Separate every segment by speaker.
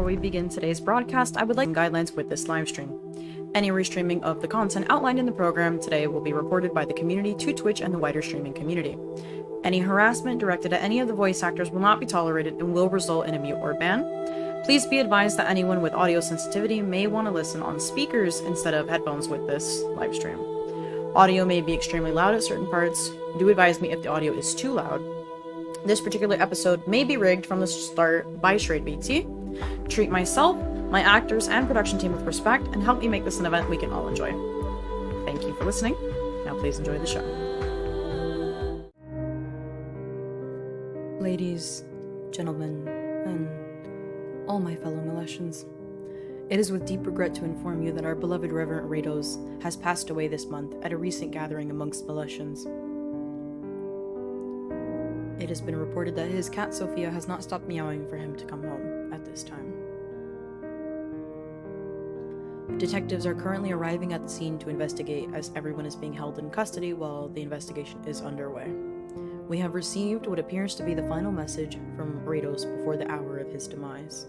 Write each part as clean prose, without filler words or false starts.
Speaker 1: Before we begin today's broadcast, I would like guidelines with this live stream. Any restreaming of the content outlined in the program today will be reported by the community to Twitch and the wider streaming community. Any harassment directed at any of the voice actors will not be tolerated and will result in a mute or ban. Please be advised that anyone with audio sensitivity may want to listen on speakers instead of headphones with this live stream. Audio may be extremely loud at certain parts. Do advise me if the audio is too loud. This particular episode may be rigged from the start by ItzayVT. Treat myself, my actors, and production team with respect and help me make this an event we can all enjoy. Thank you for listening. Now please enjoy the show. Ladies, gentlemen, and all my fellow Milesians, it is with deep regret to inform you that our beloved Reverend Rados has passed away this month at a recent gathering amongst Milesians. It has been reported that his cat Sophia has not stopped meowing for him to come home at this time. Detectives are currently arriving at the scene to investigate as everyone is being held in custody while the investigation is underway. We have received what appears to be the final message from Rados before the hour of his demise.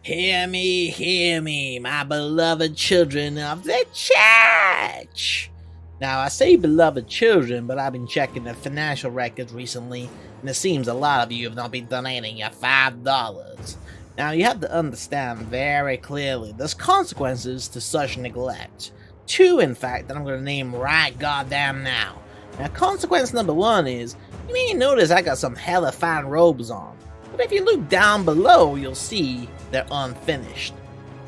Speaker 2: Hear me, my beloved children of the church! Now, I say beloved children, but I've been checking the financial records recently, and it seems a lot of you have not been donating your $5. Now, you have to understand very clearly, there's consequences to such neglect. 2, in fact, that I'm going to name right goddamn now. Now, consequence number 1 is, you may notice I got some hella fine robes on, but if you look down below, you'll see they're unfinished.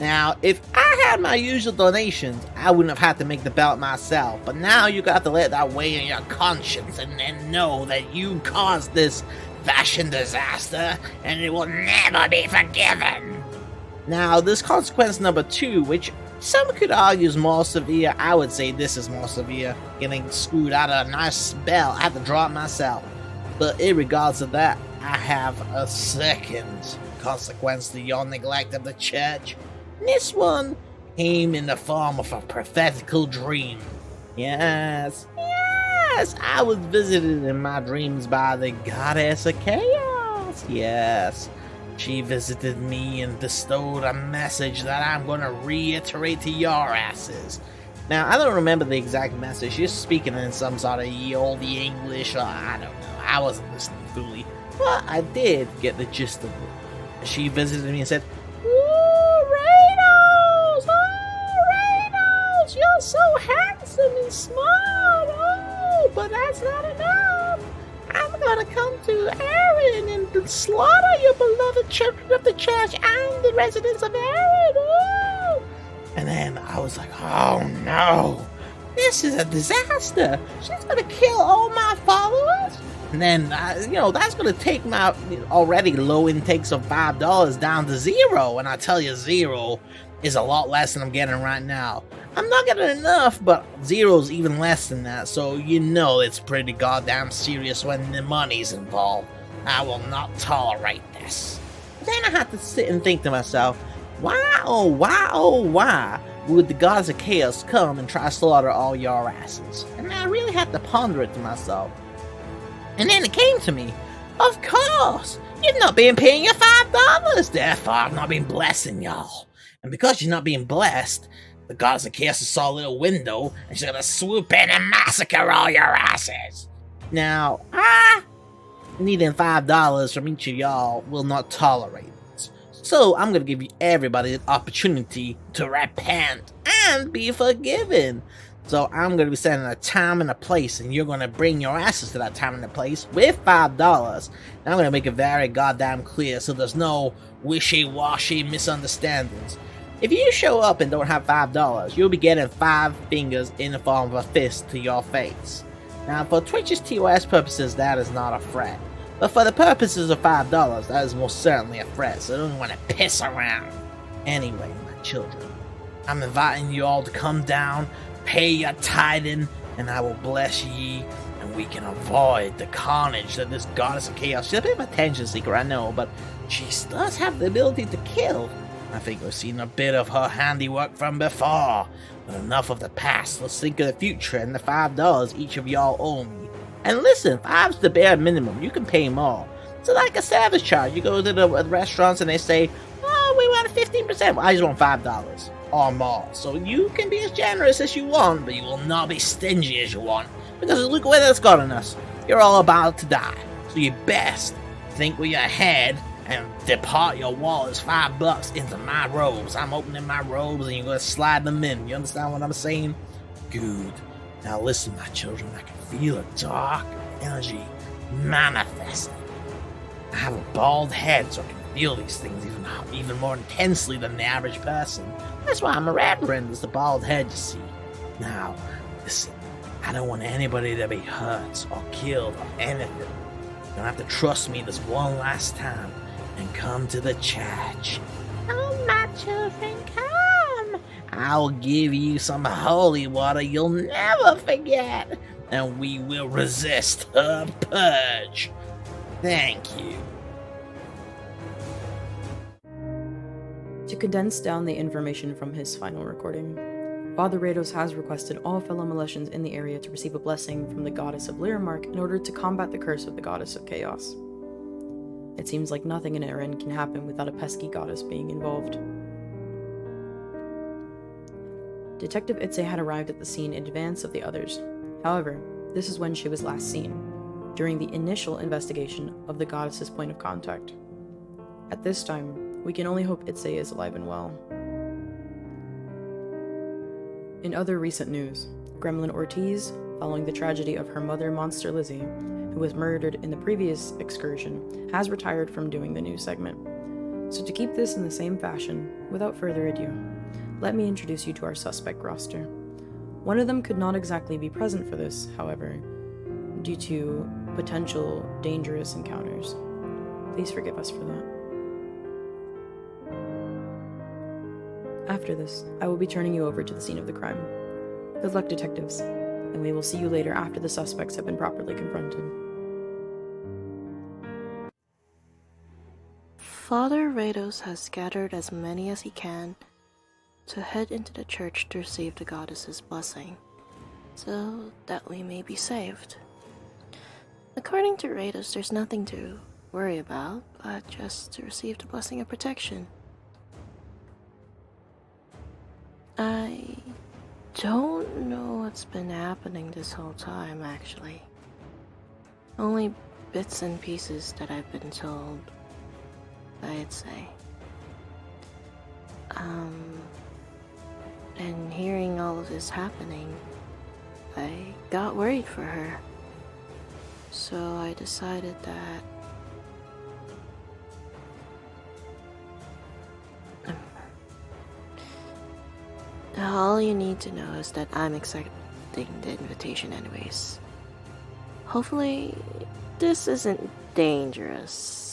Speaker 2: Now, if I had my usual donations, I wouldn't have had to make the belt myself, but now you got to let that weigh in your conscience and then know that you caused this fashion disaster and it will never be forgiven. Now, there's consequence number 2, which some could argue is more severe. I would say this is more severe. Getting screwed out of a nice belt, I had to draw it myself. But in regards to that, I have a second consequence to your neglect of the church. This one came in the form of a prophetical dream. Yes, I was visited in my dreams by the goddess of chaos. Yes, she visited me and bestowed a message that I'm going to reiterate to your asses. Now, I don't remember the exact message. She's speaking in some sort of ye olde English, or I don't know. I wasn't listening fully, but I did get the gist of it. She visited me and said, "You're so handsome and smart, but that's not enough. I'm gonna come to Erin and slaughter your beloved children of the church and the residents of Erin, And then I was like, oh no, this is a disaster. She's gonna kill all my followers? And then, that's gonna take my already low intakes of $5 down to 0, and I tell you, 0 is a lot less than I'm getting right now. I'm not getting enough, but 0's even less than that, so it's pretty goddamn serious when the money's involved. I will not tolerate this. Then I had to sit and think to myself, why would the gods of chaos come and try to slaughter all your asses? And I really had to ponder it to myself. And then it came to me, of course, you've not been paying your $5, therefore I've not been blessing y'all. And because you're not being blessed, the goddess of chaos saw a little window, and she's gonna swoop in and massacre all your asses. Now, needing $5 from each of y'all will not tolerate it. So I'm gonna give you everybody an opportunity to repent and be forgiven. So I'm gonna be setting a time and a place, and you're gonna bring your asses to that time and a place with $5. And I'm gonna make it very goddamn clear so there's no wishy-washy misunderstandings. If you show up and don't have $5, you'll be getting 5 fingers in the form of a fist to your face. Now, for Twitch's TOS purposes, that is not a threat. But for the purposes of $5, that is most certainly a threat, so don't want to piss around. Anyway, my children, I'm inviting you all to come down, pay your tithing, and I will bless ye, and we can avoid the carnage that this goddess of chaos. She's a bit of a attention seeker, I know, but she does have the ability to kill. I think we've seen a bit of her handiwork from before. But enough of the past, let's think of the future and the $5 each of y'all owe me. And listen, 5's the bare minimum, you can pay more. It's like a service charge. You go to the restaurants and they say, "Oh, we want 15%." Well, I just want $5 or more. So you can be as generous as you want, but you will not be stingy as you want, because look where that's gotten us. You're all about to die, so you best think with your head and depart your wallet's $5 into my robes. I'm opening my robes and you're gonna slide them in. You understand what I'm saying? Good. Now listen, my children, I can feel a dark energy manifesting. I have a bald head, so I can feel these things even more intensely than the average person. That's why I'm a reverend, is the bald head, you see. Now, listen, I don't want anybody to be hurt or killed or anything. You're gonna have to trust me this one last time and come to the church. Oh, my children, come. I'll give you some holy water you'll never forget, and we will resist her purge. Thank you.
Speaker 1: To condense down the information from his final recording, Father Rados has requested all fellow Milesians in the area to receive a blessing from the goddess of Lyrimark in order to combat the curse of the goddess of chaos. It seems like nothing in Erin can happen without a pesky goddess being involved. Detective Itzay had arrived at the scene in advance of the others. However, this is when she was last seen, during the initial investigation of the goddess's point of contact. At this time, we can only hope Itzay is alive and well. In other recent news, Gremlin Ortiz, following the tragedy of her mother, Monster Lizzie, who was murdered in the previous excursion, has retired from doing the news segment. So to keep this in the same fashion, without further ado, let me introduce you to our suspect roster. One of them could not exactly be present for this, however, due to potential dangerous encounters. Please forgive us for that. After this, I will be turning you over to the scene of the crime. Good luck, detectives, and we will see you later after the suspects have been properly confronted.
Speaker 3: Father Rados has gathered as many as he can to head into the church to receive the goddess's blessing, so that we may be saved. According to Rados, there's nothing to worry about, but just to receive the blessing of protection. I don't know what's been happening this whole time, actually. Only bits and pieces that I've been told, I'd say. And hearing all of this happening, I got worried for her. So I decided that all you need to know is that I'm accepting the invitation anyways. Hopefully, this isn't dangerous.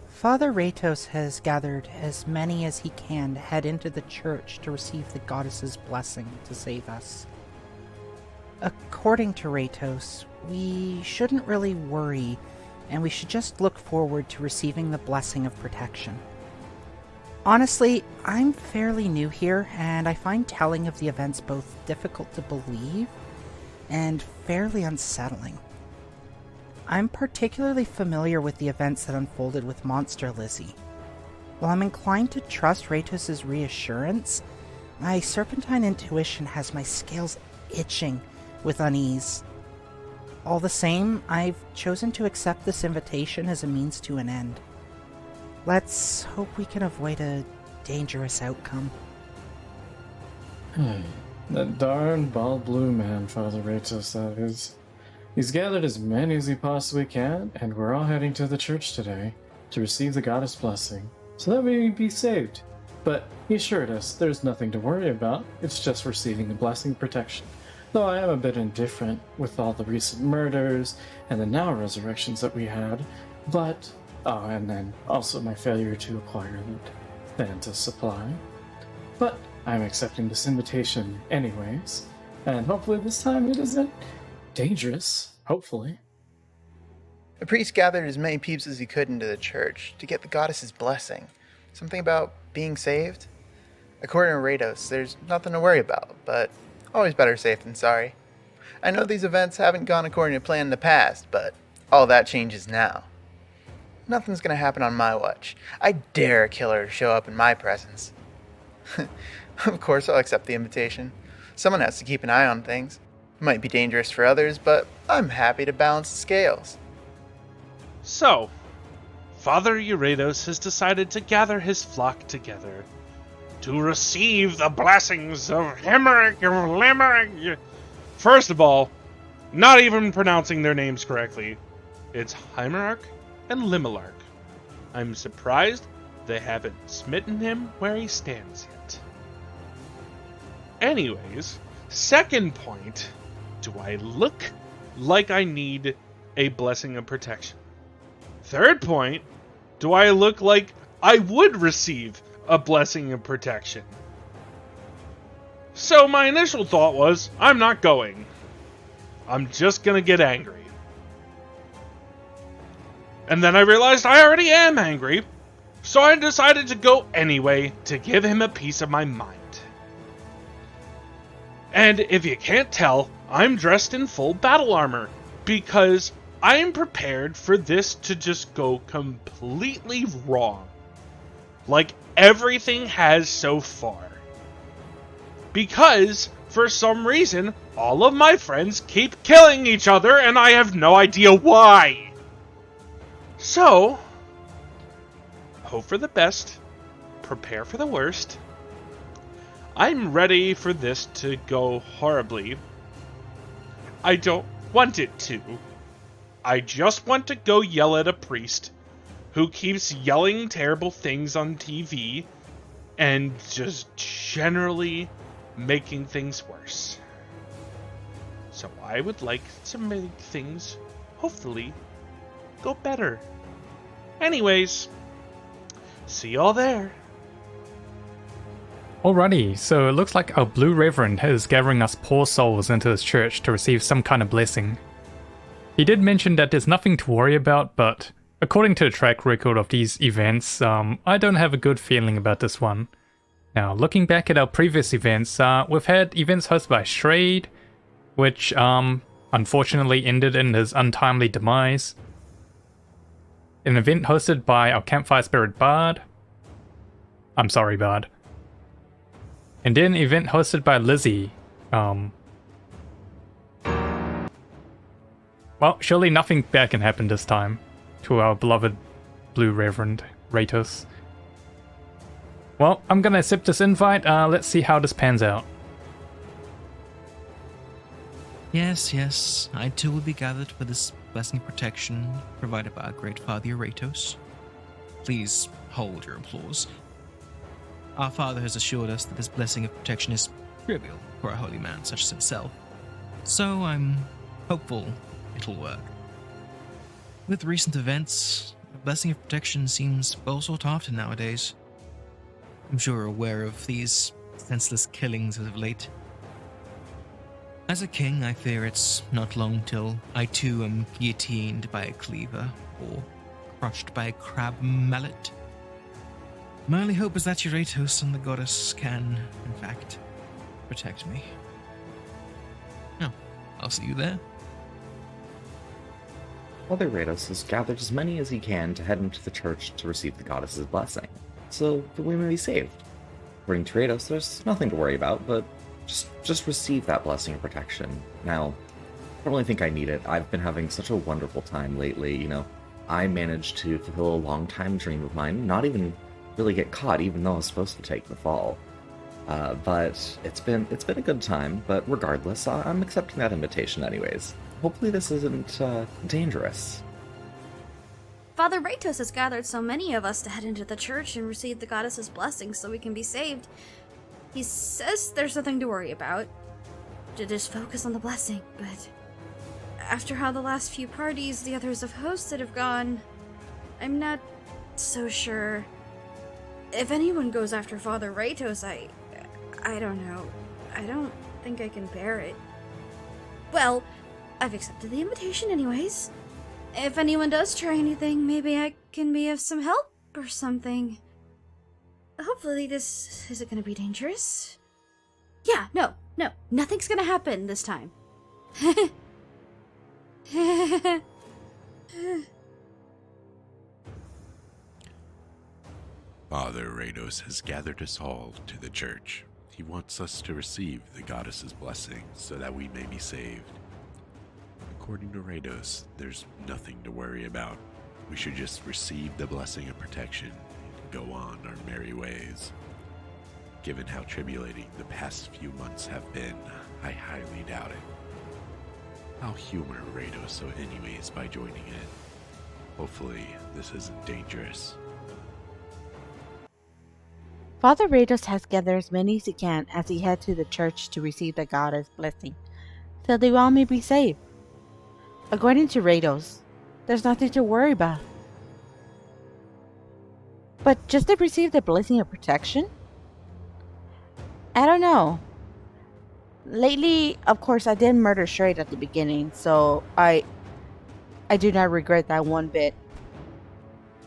Speaker 4: Father Ratos has gathered as many as he can to head into the church to receive the goddess's blessing to save us. According to Ratos, we shouldn't really worry, and we should just look forward to receiving the blessing of protection. Honestly, I'm fairly new here, and I find telling of the events both difficult to believe and fairly unsettling. I'm particularly familiar with the events that unfolded with Monster Lizzie. While I'm inclined to trust Ratos' reassurance, my serpentine intuition has my scales itching with unease. All the same, I've chosen to accept this invitation as a means to an end. Let's hope we can avoid a dangerous outcome.
Speaker 5: That darn bald blue man, Father Ratos, that is. He's gathered as many as he possibly can, and we're all heading to the church today to receive the goddess blessing, so that we may be saved. But he assured us there's nothing to worry about, it's just receiving the blessing of protection. Though I am a bit indifferent with all the recent murders and the now resurrections that we had, but, and then also my failure to acquire the Vanta supply. But I'm accepting this invitation anyways, and hopefully this time it isn't dangerous, hopefully.
Speaker 6: The priest gathered as many peeps as he could into the church to get the goddess's blessing. Something about being saved? According to Rados, there's nothing to worry about, but always better safe than sorry. I know these events haven't gone according to plan in the past, but all that changes now. Nothing's gonna happen on my watch. I dare a killer to show up in my presence. Of course, I'll accept the invitation. Someone has to keep an eye on things. It might be dangerous for others, but I'm happy to balance the scales.
Speaker 7: So, Father Euretos has decided to gather his flock together to receive the blessings of Himeric of Limerick. First of all, not even pronouncing their names correctly. It's Himeric and Limelark. I'm surprised they haven't smitten him where he stands yet. Anyways, second point, do I look like I need a blessing of protection? Third point, do I look like I would receive a blessing of protection? So my initial thought was, I'm not going. I'm just gonna get angry. And then I realized I already am angry, so I decided to go anyway to give him a piece of my mind. And if you can't tell, I'm dressed in full battle armor, because I'm prepared for this to just go completely wrong. Like everything has so far. Because, for some reason, all of my friends keep killing each other and I have no idea why. So, hope for the best, prepare for the worst. I'm ready for this to go horribly. I don't want it to. I just want to go yell at a priest who keeps yelling terrible things on TV and just generally making things worse. So I would like to make things, hopefully, go better. Anyways, see y'all there.
Speaker 8: Alrighty, so it looks like our Blue Reverend is gathering us poor souls into his church to receive some kind of blessing. He did mention that there's nothing to worry about, but according to the track record of these events, I don't have a good feeling about this one. Now, looking back at our previous events, we've had events hosted by Strayed, which unfortunately ended in his untimely demise. An event hosted by our Campfire Spirit Bard. I'm sorry, Bard. And then an event hosted by Lizzie. Well, surely nothing bad can happen this time to our beloved Blue Reverend Ratos. Well, I'm gonna accept this invite. Let's see how this pans out.
Speaker 9: Yes, I too will be gathered for this blessing of protection provided by our great Father Euretos. Please hold your applause. Our Father has assured us that this blessing of protection is trivial for a holy man such as himself, so I'm hopeful it'll work. With recent events, a blessing of protection seems well sought after nowadays. I'm sure you're aware of these senseless killings as of late. As a king, I fear it's not long till I too am guillotined by a cleaver, or crushed by a crab mallet. My only hope is that Euretos and the goddess can, in fact, protect me. No, I'll see you there.
Speaker 10: Father Ratos has gathered as many as he can to head into the church to receive the goddess's blessing, so that we may be saved. According to Ratos, there's nothing to worry about, but just receive that blessing of protection. Now, I don't really think I need it. I've been having such a wonderful time lately, you know. I managed to fulfill a long-time dream of mine, not even really get caught, even though I was supposed to take the fall. But it's been a good time, but regardless, I'm accepting that invitation anyways. Hopefully this isn't dangerous.
Speaker 11: Father Ratos has gathered so many of us to head into the church and receive the goddess's blessing so we can be saved. He says there's nothing to worry about. To just focus on the blessing, but after how the last few parties the others have hosted have gone, I'm not so sure. If anyone goes after Father Ratos, I don't know. I don't think I can bear it. Well, I've accepted the invitation anyways. If anyone does try anything, maybe I can be of some help or something. Hopefully this isn't gonna be dangerous. Yeah, no, nothing's gonna happen this time.
Speaker 12: Father Rados has gathered us all to the church. He wants us to receive the goddess's blessing so that we may be saved. According to Rados, there's nothing to worry about. We should just receive the blessing of protection and go on our merry ways. Given how tribulating the past few months have been, I highly doubt it. I'll humor Rados so anyways by joining it. Hopefully, this isn't dangerous.
Speaker 13: Father Rados has gathered as many as he can as he heads to the church to receive the goddess' blessing, so they all may be saved. According to Rados, there's nothing to worry about. But just to receive the blessing of protection? I don't know. Lately, of course, I did murder Shrade at the beginning, so I do not regret that one bit.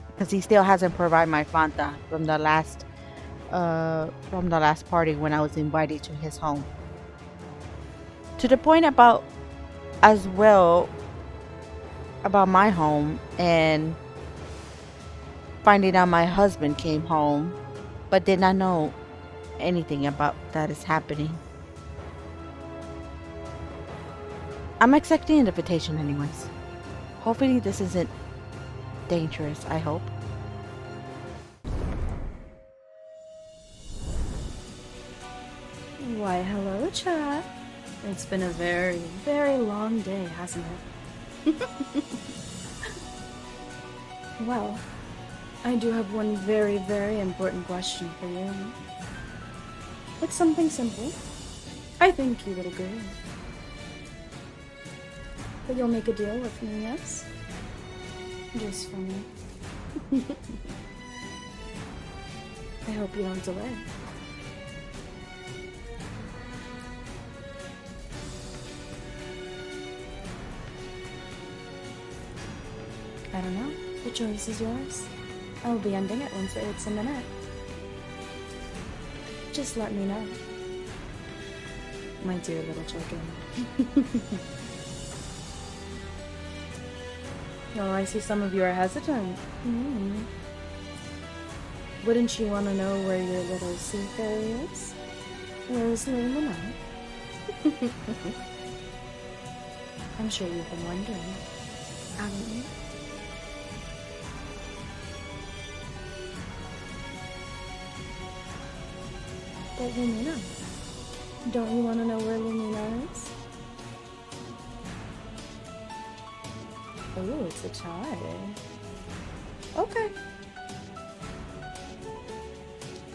Speaker 13: Because he still hasn't provided my Fanta from the last party when I was invited to his home. To the point about my home and finding out my husband came home but did not know anything about that is happening. I'm accepting an invitation anyways. Hopefully this isn't dangerous, I hope.
Speaker 1: Why, hello, chat. It's been a very, very long day, hasn't it? Well, I do have one very, very important question for you. It's something simple. I think you little girl. But you'll make a deal with me, yes? Just for me. I hope you don't delay. I don't know. The choice is yours. I'll be ending it once it hits a minute. Just let me know. My dear little children. Oh, I see some of you are hesitant. Wouldn't you want to know where your little sea fairy is? Where's Lumina? I'm sure you've been wondering, haven't you? But Lumina, don't you want to know where Lumina is? Oh, it's a tie. Okay.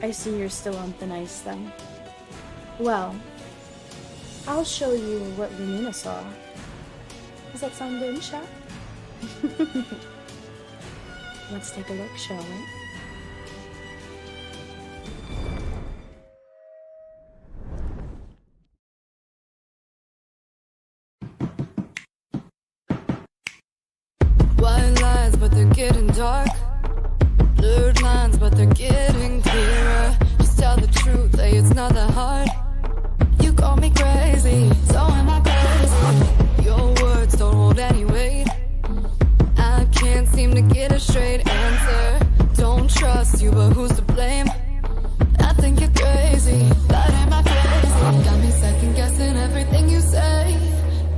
Speaker 1: I see you're still on thin ice then. Well, I'll show you what Lumina saw. Does that sound good, chat? Let's take a look, shall we?
Speaker 14: White lines, but they're getting dark. Blurred lines, but they're getting clearer. Just tell the truth, hey, it's not that hard. You call me crazy, so am I crazy. Your words don't hold any weight. I can't seem to get a straight answer. Don't trust you, but who's to blame? I think you're crazy, but am I crazy? Got me second guessing everything you say.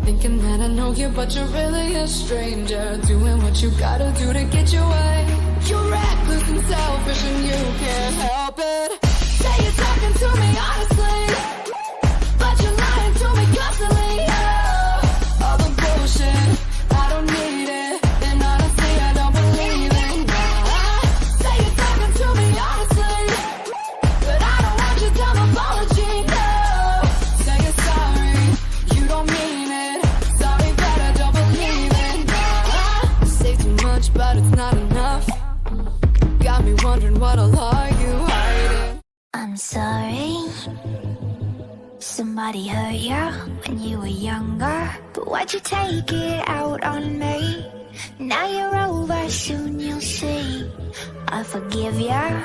Speaker 14: Thinking that I know you, but you're really a stranger. Doing what you gotta do to get your way. You're reckless and selfish and you can't help it. Say you're talking to me honestly, but you're lying to me constantly. Oh, all the bullshit, I don't need it. And honestly, I don't believe it. Say you're talking to me honestly, but I don't want your dumb apology. No, say you're sorry, you don't mean it. Sorry, but I don't believe it. Say too much, but it's not enough. Got me wondering what all are you hiding?
Speaker 15: I'm sorry. Somebody hurt ya when you were younger, but why'd you take it out on me? Now you're over, soon you'll see. I forgive ya.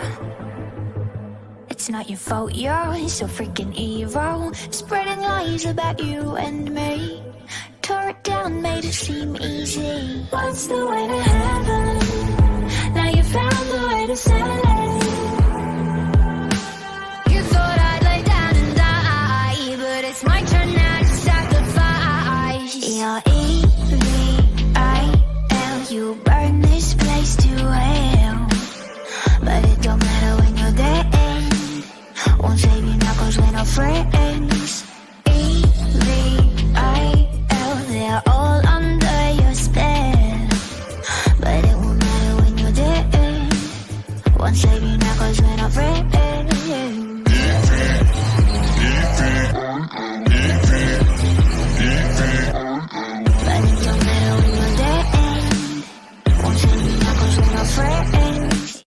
Speaker 15: It's not your fault, you're so freaking evil, spreading lies about you and me. tore it down, made it seem easy. What's the way to heaven? Now you found the way to say. You thought I'd lay down and die, but it's my turn now to sacrifice. You're EVIL. You burn this place to hell, but it don't matter when you're dead. Won't save you now cause we're no friends. EVIL, they're all under your spell, but it won't matter when you're dead. Won't save you now cause we're no friends. But it don't matter when you're dead. Won't save you now cause we're no friends.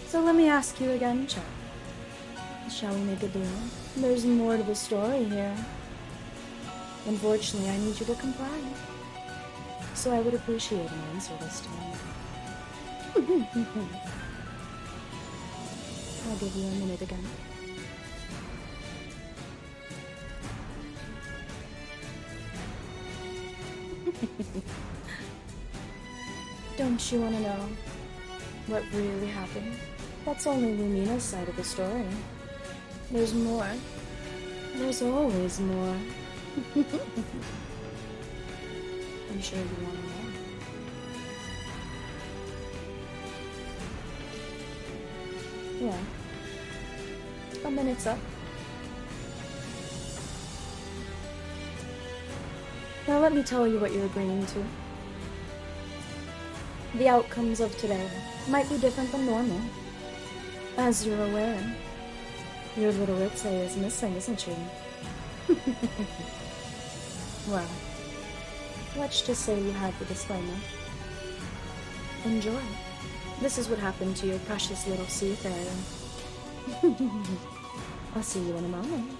Speaker 1: So let me ask you again, Chuck. Shall we make a deal? There's more to the story here. Unfortunately, I need you to comply. So I would appreciate an answer this time. I'll give you a minute again. Don't you want to know what really happened? That's only Lumina's side of the story. There's more. There's always more. I'm sure you want to know. Yeah. A minute's up. Now let me tell you what you're agreeing to. The outcomes of today might be different than normal. As you're aware, your little Itzay is missing, isn't she? Well, let's just say you have the disclaimer. Enjoy. This is what happened to your precious little sea fairy. I'll see you in a moment.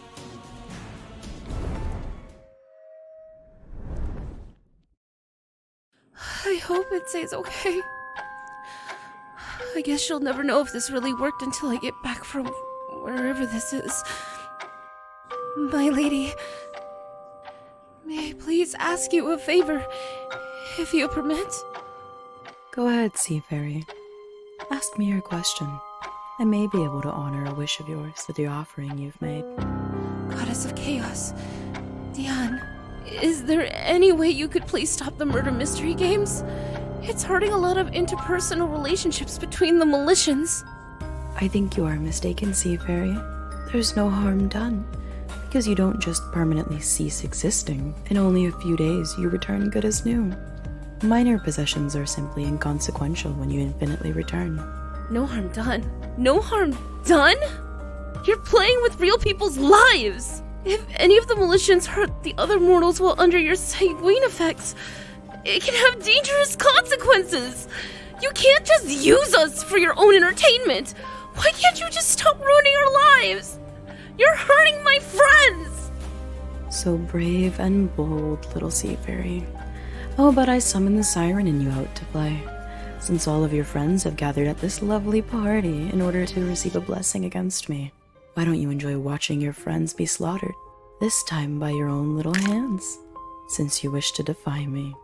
Speaker 16: I hope Itzay's okay. I guess she'll never know if this really worked until I get back from wherever this is. My lady, may I please ask you a favor, if you permit?
Speaker 1: Go ahead, Sea Fairy. Ask me your question. I may be able to honor a wish of yours with the offering you've made.
Speaker 16: Goddess of Chaos, Diane, is there any way you could please stop the murder mystery games? It's hurting a lot of interpersonal relationships between the Militians.
Speaker 1: I think you are mistaken, Sea Fairy. There's no harm done, because you don't just permanently cease existing. In only a few days, you return good as new. Minor possessions are simply inconsequential when you infinitely return.
Speaker 16: No harm done? No harm done? You're playing with real people's lives! If any of the Militians hurt the other mortals while under your sanguine effects, it can have dangerous consequences! You can't just use us for your own entertainment! Why can't you just stop ruining our lives? You're hurting my friends!
Speaker 1: So brave and bold, little Sea Fairy. Oh, but I summoned the siren in you out to play, since all of your friends have gathered at this lovely party in order to receive a blessing against me. Why don't you enjoy watching your friends be slaughtered, this time by your own little hands, since you wish to defy me?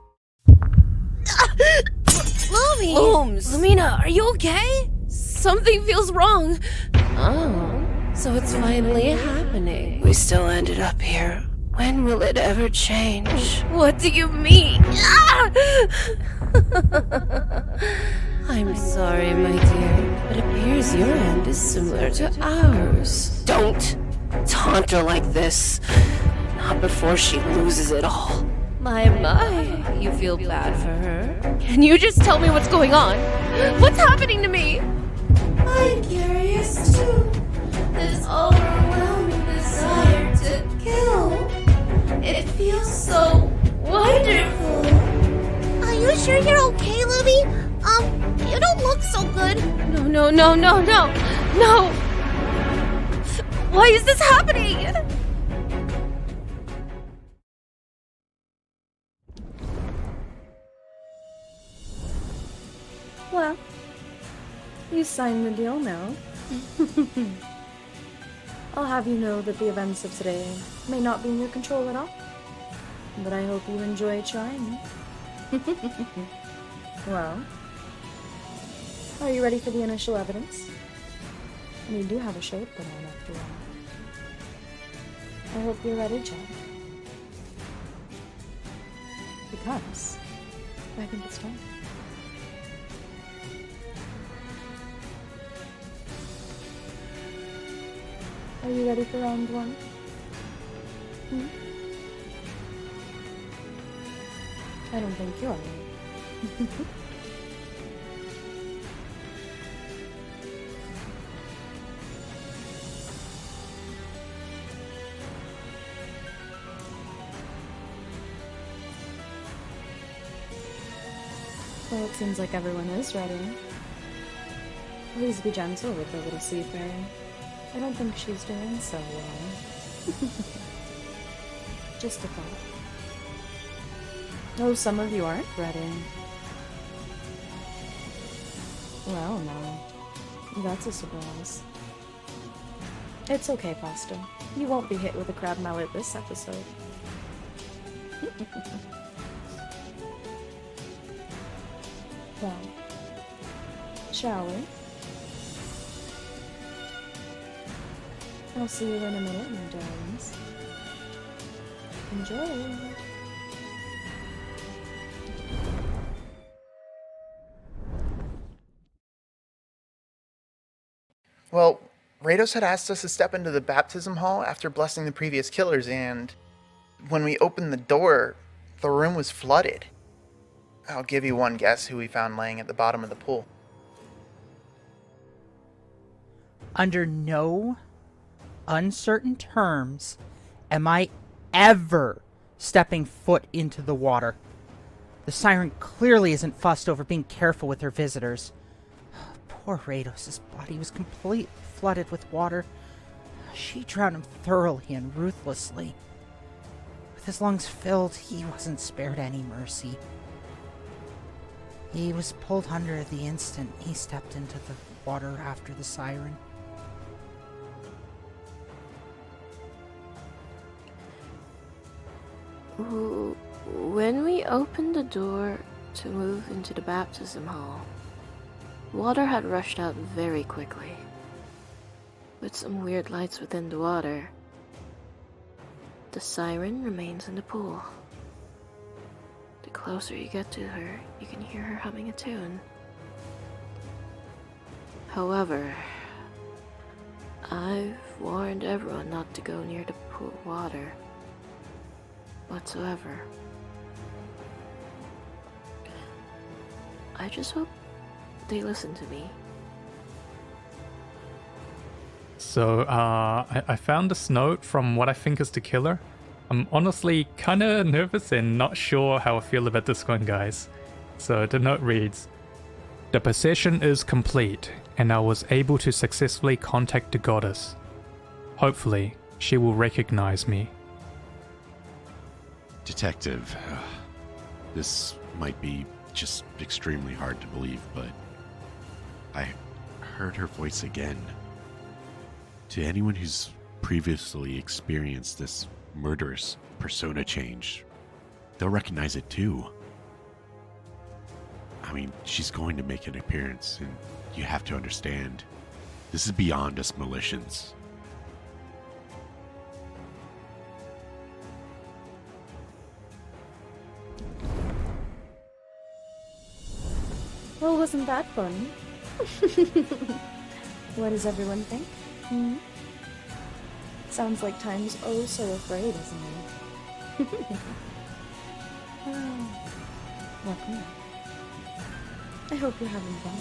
Speaker 16: Lumi! Looms! Lumina, are you okay? Something feels wrong. Oh, so it's finally happening. We still ended up here. When will it ever change? What do you mean? I'm sorry, my dear, but it appears your end is similar to ours. Don't taunt her like this. Not before she loses it all. My, you feel bad for her? Can you just tell me what's going on? What's happening to me? I'm curious too. This overwhelming desire to kill. It feels so wonderful.
Speaker 11: Are you sure you're okay, Libby? You don't look so good.
Speaker 16: No. Why is this happening?
Speaker 1: Well, you signed the deal now. I'll have you know that the events of today may not be in your control at all, but I hope you enjoy trying. Well, are you ready for the initial evidence? We do have a show to put on after all. I hope you're ready, Chad. Because I think it's time. Are you ready for round one? I don't think you are ready. Well, it seems like everyone is ready. Please be gentle with the little sea fairy. I don't think she's doing so well. Just a thought. Oh, some of you aren't ready. Well, no. That's a surprise. It's okay, Pasta. You won't be hit with a crab mallet this episode. Well, shall we? I'll see you in a minute, my darlings. Enjoy!
Speaker 6: Well, Rados had asked us to step into the baptism hall after blessing the previous killers, and when we opened the door, the room was flooded. I'll give you one guess who we found laying at the bottom of the pool.
Speaker 4: Under no uncertain terms am I ever stepping foot into the water. The siren clearly isn't fussed over being careful with her visitors. Poor Rados' body was completely flooded with water. She drowned him thoroughly and ruthlessly. With his lungs filled, he wasn't spared any mercy. He was pulled under the instant he stepped into the water after the siren.
Speaker 3: When we opened the door to move into the baptism hall, water had rushed out very quickly. With some weird lights within the water, the siren remains in the pool. The closer you get to her, you can hear her humming a tune. However, I've warned everyone not to go near the pool water whatsoever. I just hope they listen to me.
Speaker 8: So, I found this note from what I think is the killer. I'm honestly kinda nervous and not sure how I feel about this one, guys. So, the note reads, "The possession is complete, and I was able to successfully contact the goddess. Hopefully, she will recognize me."
Speaker 12: Detective, this might be just extremely hard to believe, but I heard her voice again. To anyone who's previously experienced this murderous persona change, they'll recognize it too. I mean, she's going to make an appearance, and you have to understand, this is beyond us Militians.
Speaker 1: Well, wasn't that fun? What does everyone think? Sounds like time's oh so afraid, isn't it? Welcome back. I hope you're having fun.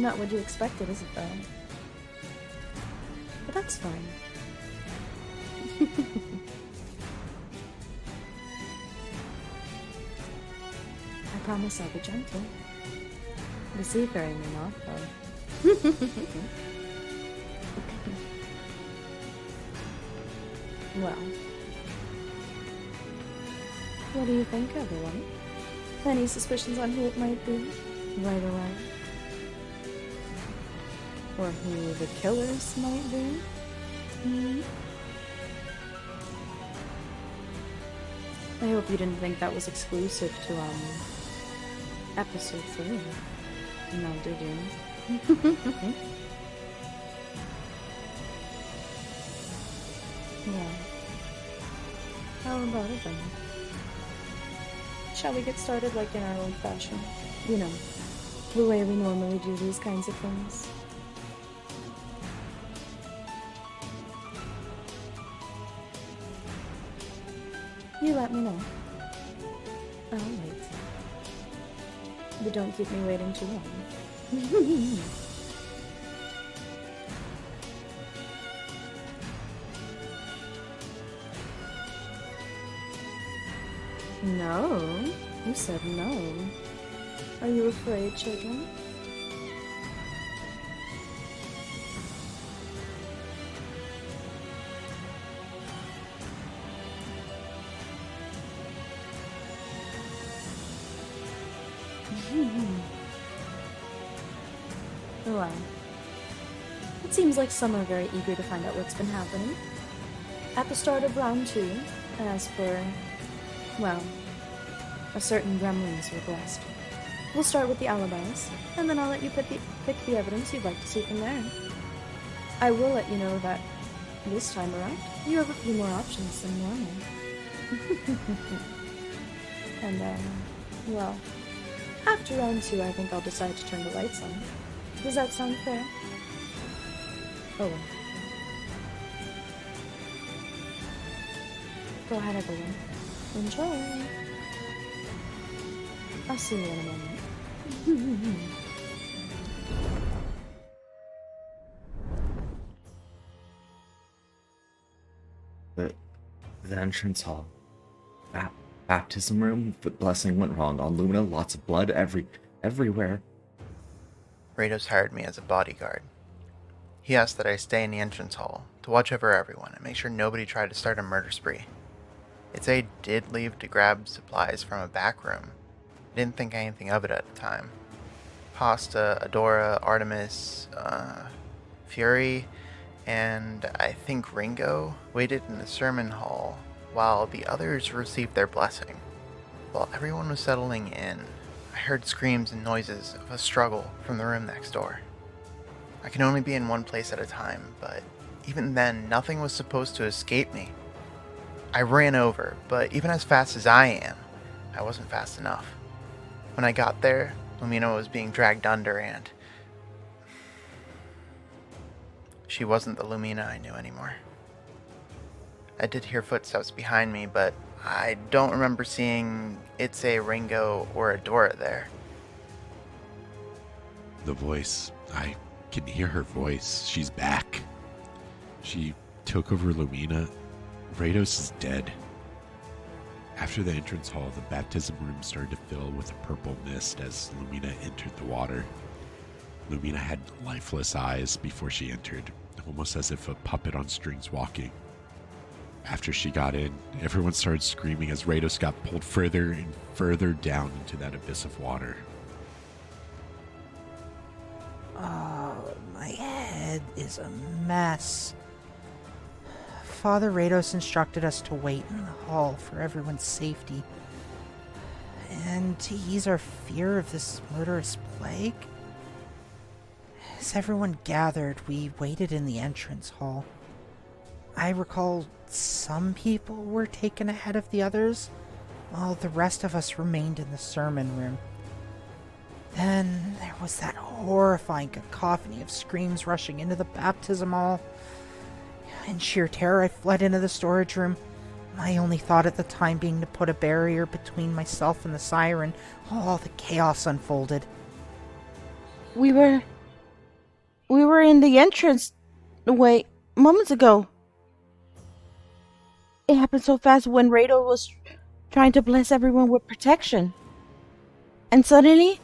Speaker 1: Not what you expected, is it though? But that's fine. I promise I'll be gentle. The seafaring may not, though. Well, what do you think, everyone? Any suspicions on who it might be? Right away. Or who the killers might be. I hope you didn't think that was exclusive to, episode 3. No, did you? Yeah. How about it then? Shall we get started like in our old fashion? You know, the way we normally do these kinds of things. You let me know. I'll wait. But don't keep me waiting too long. No? Who said no? Are you afraid, children? Well, it seems like some are very eager to find out what's been happening. At the start of round 2, as per, well, a certain gremlin's request, we'll start with the alibis, and then I'll let you pick the evidence you'd like to see from there. I will let you know that this time around, you have a few more options than normal. And then, well, after round 2, I think I'll decide to turn the lights on. Does that sound fair? Oh well. Go ahead, everyone. Enjoy! I'll see you in a moment.
Speaker 10: The entrance hall. Baptism room. The blessing went wrong on Lumina. Lots of blood everywhere.
Speaker 6: Rados hired me as a bodyguard. He asked that I stay in the entrance hall to watch over everyone and make sure nobody tried to start a murder spree. Itzay did leave to grab supplies from a back room. I didn't think anything of it at the time. Pasta, Adora, Artemis, Fury, and I think Ringo waited in the sermon hall while the others received their blessing. While everyone was settling in, I heard screams and noises of a struggle from the room next door. I can only be in one place at a time, but even then, nothing was supposed to escape me. I ran over, but even as fast as I am, I wasn't fast enough. When I got there, Lumina was being dragged under and she wasn't the Lumina I knew anymore. I did hear footsteps behind me, but I don't remember seeing Itzay, Ringo, or Adora there.
Speaker 12: The voice, I can hear her voice. She's back. She took over Lumina. Rados is dead. After the entrance hall, the baptism room started to fill with a purple mist as Lumina entered the water. Lumina had lifeless eyes before she entered, almost as if a puppet on strings walking. After she got in, everyone started screaming as Rados got pulled further and further down into that abyss of water.
Speaker 4: Oh, my head is a mess. Father Rados instructed us to wait in the hall for everyone's safety, and to ease our fear of this murderous plague. As everyone gathered, we waited in the entrance hall. I recall some people were taken ahead of the others, while the rest of us remained in the sermon room. Then there was that horrifying cacophony of screams rushing into the baptism hall. In sheer terror, I fled into the storage room, my only thought at the time being to put a barrier between myself and the siren while all the chaos unfolded.
Speaker 13: We were in the entrance moments ago. It happened so fast when Rado was trying to bless everyone with protection. And suddenly,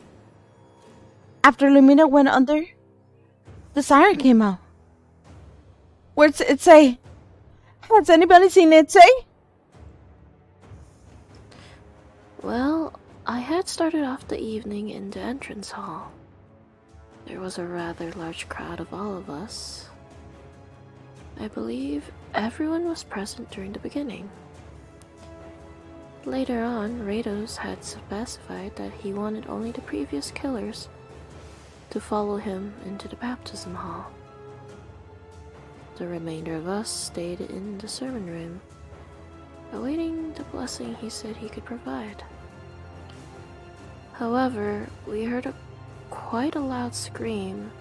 Speaker 13: after Lumina went under, the siren came out. Where's Itzay? Has anybody seen Itzay?
Speaker 3: Well, I had started off the evening in the entrance hall. The there was a rather large crowd of all of us. I believe everyone was present during the beginning. Later on, Rados had specified that he wanted only the previous killers to follow him into the baptism hall. The remainder of us stayed in the sermon room, awaiting the blessing he said he could provide. However, we heard quite a loud scream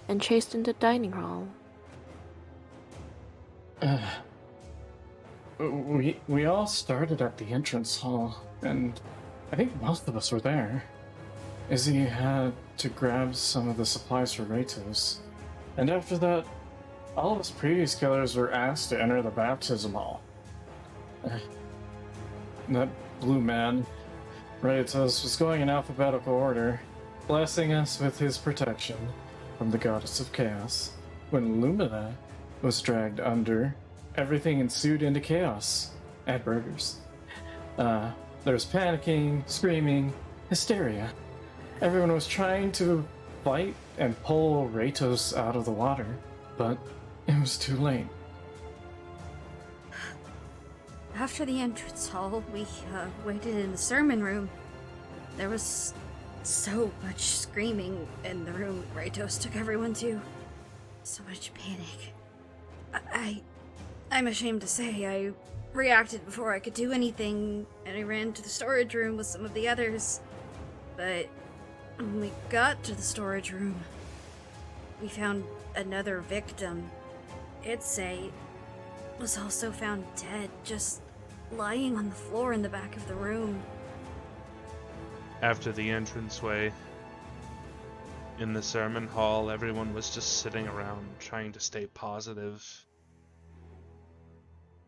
Speaker 3: and chased into the dining hall.
Speaker 5: We all started at the entrance hall, and I think most of us were there. Izzy had to grab some of the supplies for Ratos, and after that, all of us previous killers were asked to enter the baptism hall. That blue man, Ratos, was going in alphabetical order, blessing us with his protection from the goddess of chaos. When Lumina was dragged under, everything ensued into chaos and burgers. There was panicking, screaming, hysteria. Everyone was trying to fight and pull Ratos out of the water, but it was too late.
Speaker 11: After the entrance hall, we waited in the sermon room. There was so much screaming in the room Ratos took everyone to. So much panic. I'm ashamed to say I reacted before I could do anything, and I ran to the storage room with some of the others. But when we got to the storage room, we found another victim. Itzay was also found dead, just lying on the floor in the back of the room.
Speaker 7: After the entranceway, in the sermon hall, everyone was just sitting around trying to stay positive.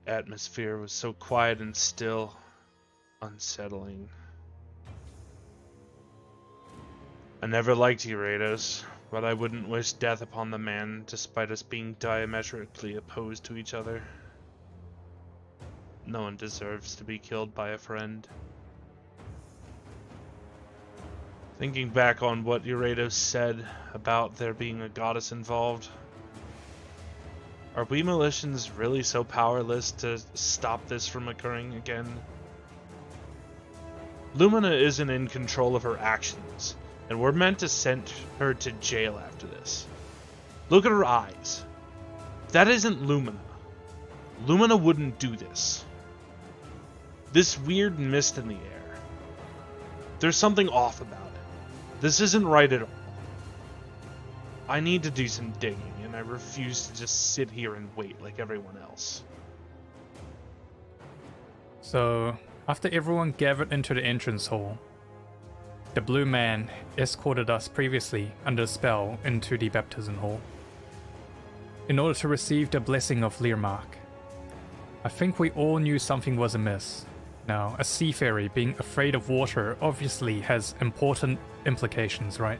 Speaker 7: Atmosphere was so quiet and still, unsettling. I never liked you, Rados, but I wouldn't wish death upon the man despite us being diametrically opposed to each other. No one deserves to be killed by a friend. Thinking back on what Rados said about there being a goddess involved, are we Militians really so powerless to stop this from occurring again? Lumina isn't in control of her actions, and we're meant to send her to jail after this. Look at her eyes. That isn't Lumina. Lumina wouldn't do this. This weird mist in the air. There's something off about it. This isn't right at all. I need to do some digging, and I refuse to just sit here and wait like everyone else.
Speaker 8: So, after everyone gathered into the entrance hall, the blue man escorted us previously under spell into the baptism hall in order to receive the blessing of Learmark. I think we all knew something was amiss. Now, a seafarer being afraid of water obviously has important implications, right?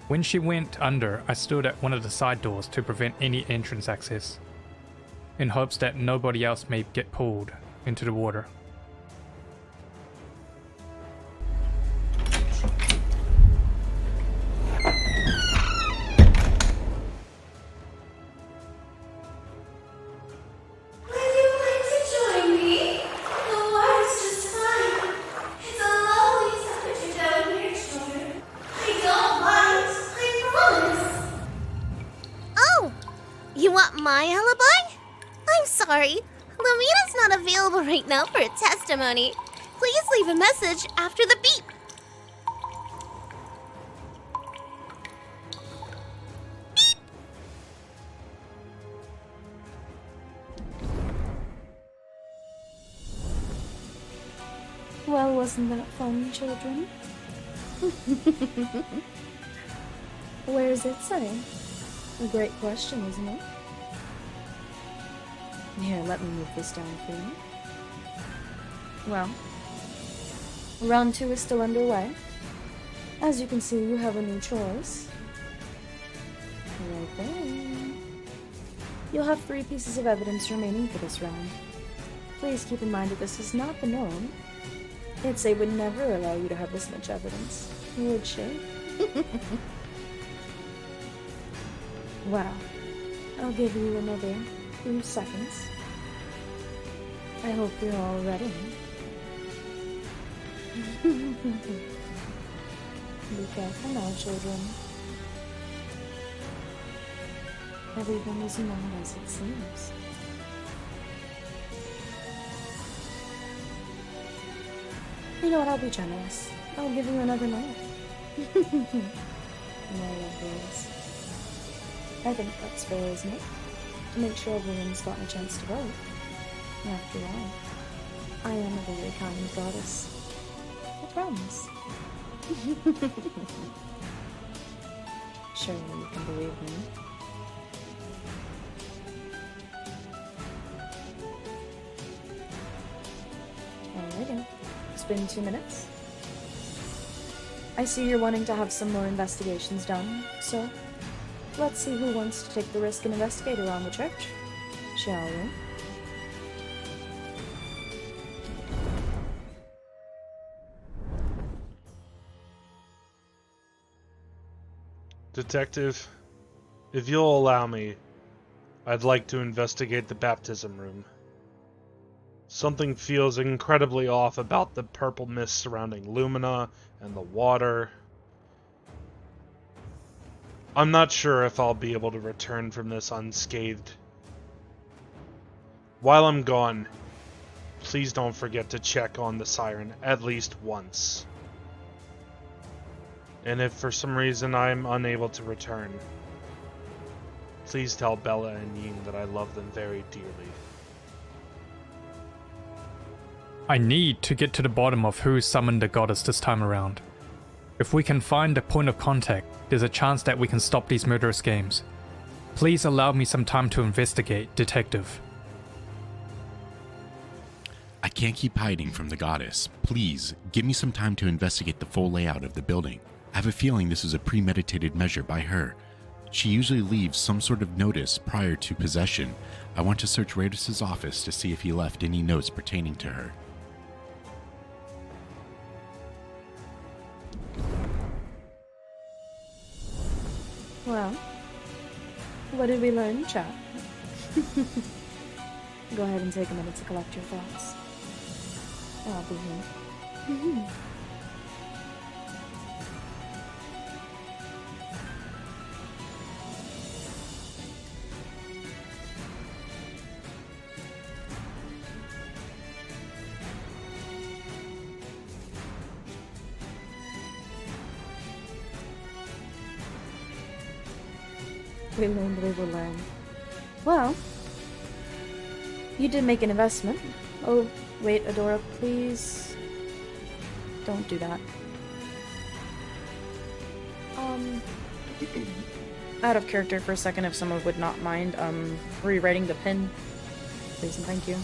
Speaker 8: When she went under, I stood at one of the side doors to prevent any entrance access, in hopes that nobody else may get pulled into the water.
Speaker 17: My alibi? I'm sorry. Lumina's not available right now for a testimony. Please leave a message after the beep.
Speaker 18: Well, wasn't that fun, children? Where's Itzay? A great question, isn't it? Here, let me move this down for you. Well, round 2 is still underway. As you can see, you have a new choice. Right there. You'll have 3 pieces of evidence remaining for this round. Please keep in mind that this is not the norm. Itzay would never allow you to have this much evidence, would she? Well, I'll give you another few seconds. I hope you're all ready. Be careful now, children. Everything is not as it seems. You know what, I'll be generous. I'll give you another minute. My lovelies. I think that's fair, isn't it? To make sure everyone's gotten a chance to vote. After all, I am a very kind goddess. I promise. Surely you can believe me. Alrighty. It's been 2 minutes. I see you're wanting to have some more investigations done, so let's see who wants to take the risk and investigate around the church, shall we?
Speaker 7: Detective, if you'll allow me, I'd like to investigate the baptism room. Something feels incredibly off about the purple mist surrounding Lumina and the water. I'm not sure if I'll be able to return from this unscathed. While I'm gone, please don't forget to check on the siren at least once. And if for some reason I'm unable to return, please tell Bella and Ying that I love them very dearly.
Speaker 8: I need to get to the bottom of who summoned the goddess this time around. If we can find a point of contact, there's a chance that we can stop these murderous games. Please allow me some time to investigate, Detective.
Speaker 12: I can't keep hiding from the goddess. Please, give me some time to investigate the full layout of the building. I have a feeling this is a premeditated measure by her. She usually leaves some sort of notice prior to possession. I want to search Radis' office to see if he left any notes pertaining to her.
Speaker 18: Well, what did we learn, chat? Go ahead and take a minute to collect your thoughts. I'll be here. We learned, we will learn. Well, you did make an investment. Oh, wait, Adora, please don't do that. Out of character for a second, if someone would not mind, rewriting the pin, please and thank you.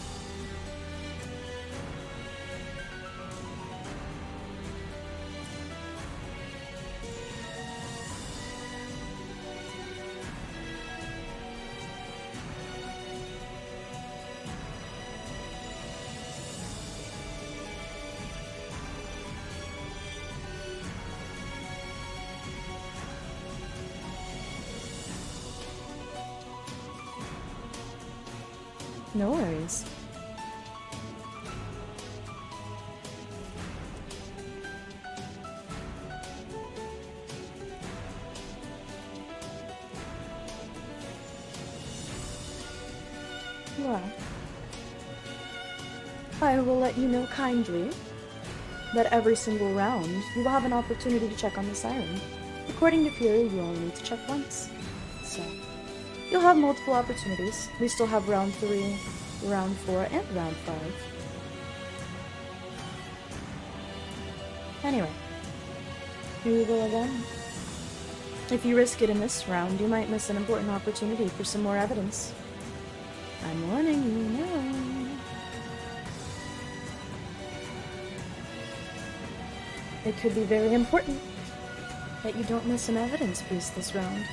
Speaker 18: No worries. Well, I will let you know kindly that every single round you will have an opportunity to check on the siren. According to Fury, you only need to check once. So, you'll have multiple opportunities. We still have round 3, round 4, and round 5. Anyway, here we go again. If you risk it in this round, you might miss an important opportunity for some more evidence. I'm warning you now. It could be very important that you don't miss an evidence piece this round.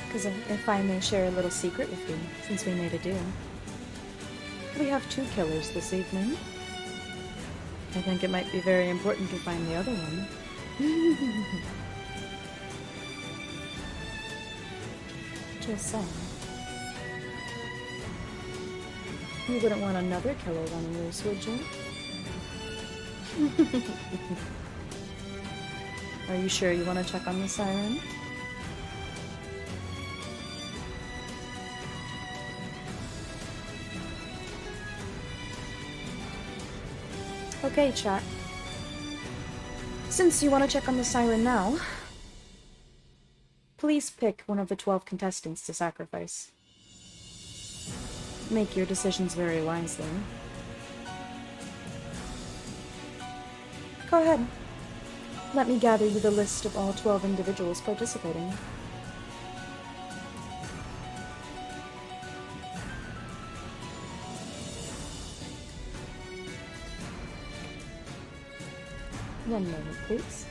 Speaker 18: Because if I may share a little secret with you, since we made a deal. We have 2 killers this evening.
Speaker 1: I think it might be very important to find the other one. Just saying. You wouldn't want another killer running loose, would you? Are you sure you want to check on the siren? Okay, chat. Since you want to check on the siren now, please pick one of the 12 contestants to sacrifice. Make your decisions very wisely. Go ahead. Let me gather you the list of all 12 individuals participating. One moment, please.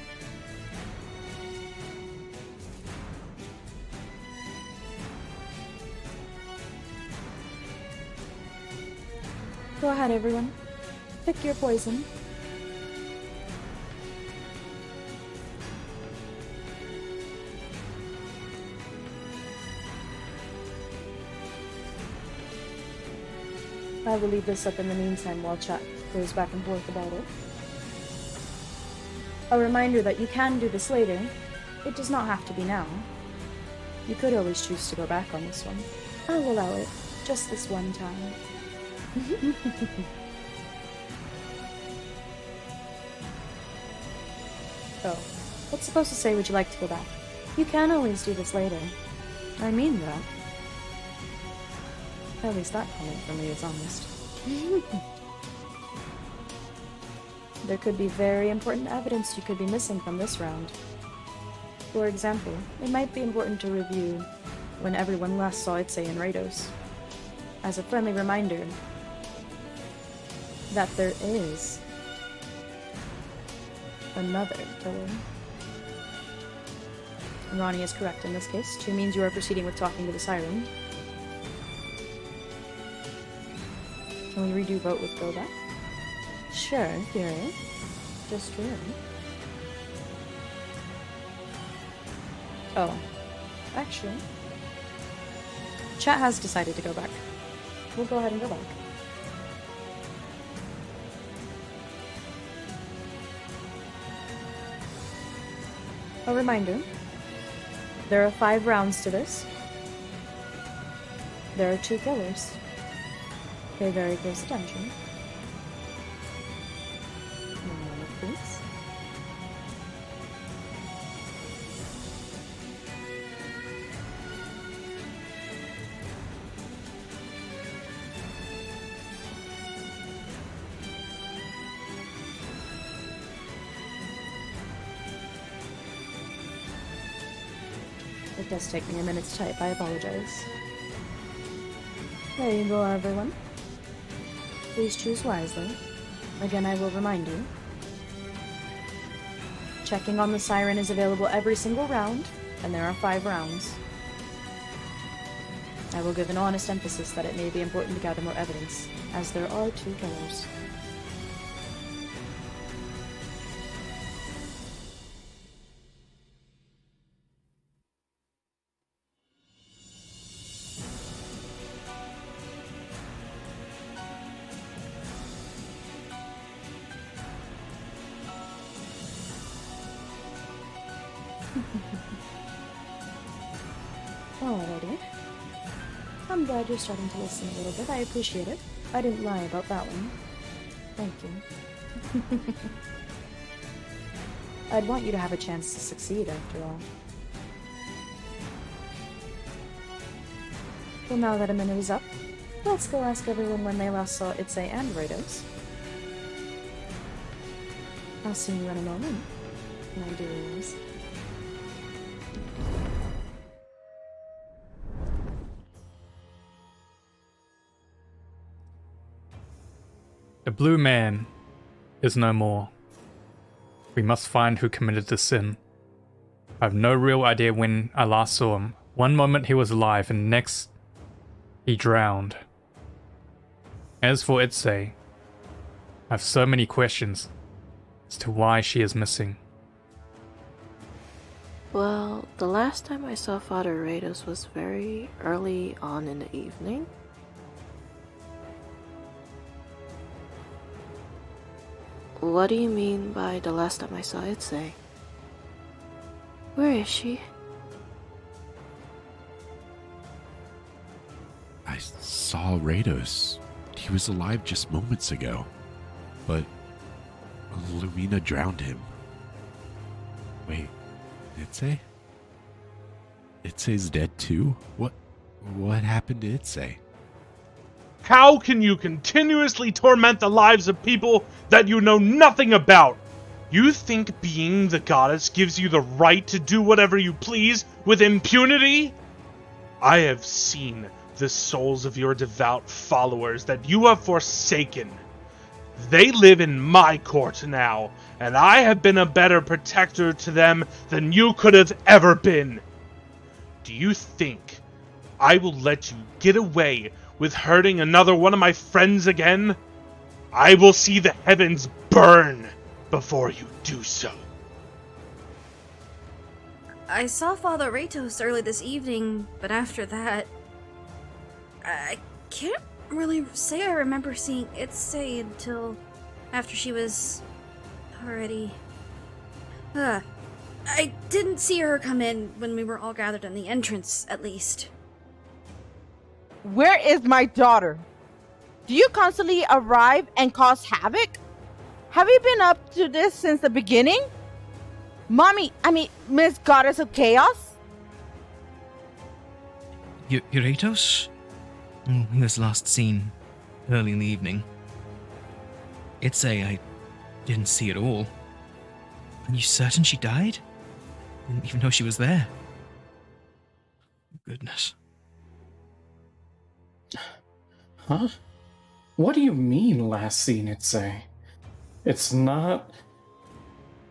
Speaker 1: Go ahead, everyone. Pick your poison. I will leave this up in the meantime while chat goes back and forth about it. A reminder that you can do this later. It does not have to be now. You could always choose to go back on this one. I'll allow it, just this one time. Oh, what's supposed to say would you like to go back? You can always do this later. I mean that. At least that comment from me is honest. There could be very important evidence you could be missing from this round. For example, it might be important to review when everyone last saw Itzay and Rados. As a friendly reminder that there is another killer. Ronnie is correct in this case. 2 means you are proceeding with talking to the siren. Can we redo vote with go back? Sure, in theory. Just really. Oh. Actually. Chat has decided to go back. We'll go ahead and go back. A reminder. There are 5 rounds to this. There are 2 killers. Pay very close attention. One moment, please. It does take me a minute to type, I apologize. There you go, everyone. Please choose wisely. Again, I will remind you. Checking on the siren is available every single round, and there are 5 rounds. I will give an honest emphasis that it may be important to gather more evidence, as there are 2 killers. Alrighty. I'm glad you're starting to listen a little bit. I appreciate it. I didn't lie about that one. Thank you. I'd want you to have a chance to succeed, after all. Well, now that a minute is up, let's go ask everyone when they last saw Itzay and Rados. I'll see you in a moment, my dears.
Speaker 8: The blue man is no more. We must find who committed the sin. I have no real idea when I last saw him. One moment he was alive and the next he drowned. As for Itzay, I have so many questions as to why she is missing.
Speaker 3: Well, the last time I saw Father Rados was very early on in the evening. What do you mean by the last time I saw Itzay? Where is she?
Speaker 12: I saw Rados. He was alive just moments ago. But Lumina drowned him. Wait, Itzay? Itzay's dead too? What happened to Itzay?
Speaker 7: How can you continuously torment the lives of people that you know nothing about? You think being the goddess gives you the right to do whatever you please with impunity? I have seen the souls of your devout followers that you have forsaken. They live in my court now, and I have been a better protector to them than you could have ever been. Do you think I will let you get away with hurting another one of my friends again? I will see the heavens burn before you do so.
Speaker 11: I saw Father Ratos early this evening, but after that, I can't really say I remember seeing Itzay until after she was already... I didn't see her come in when we were all gathered in the entrance, at least.
Speaker 13: Where is my daughter? Do you constantly arrive and cause havoc? Have you been up to this since the beginning? Miss Goddess of Chaos?
Speaker 9: Ratos? He was last seen early in the evening. Itzay, I didn't see at all. Are you certain she died? Didn't even know she was there. Goodness.
Speaker 5: Huh? What do you mean, last seen Itzay? It's not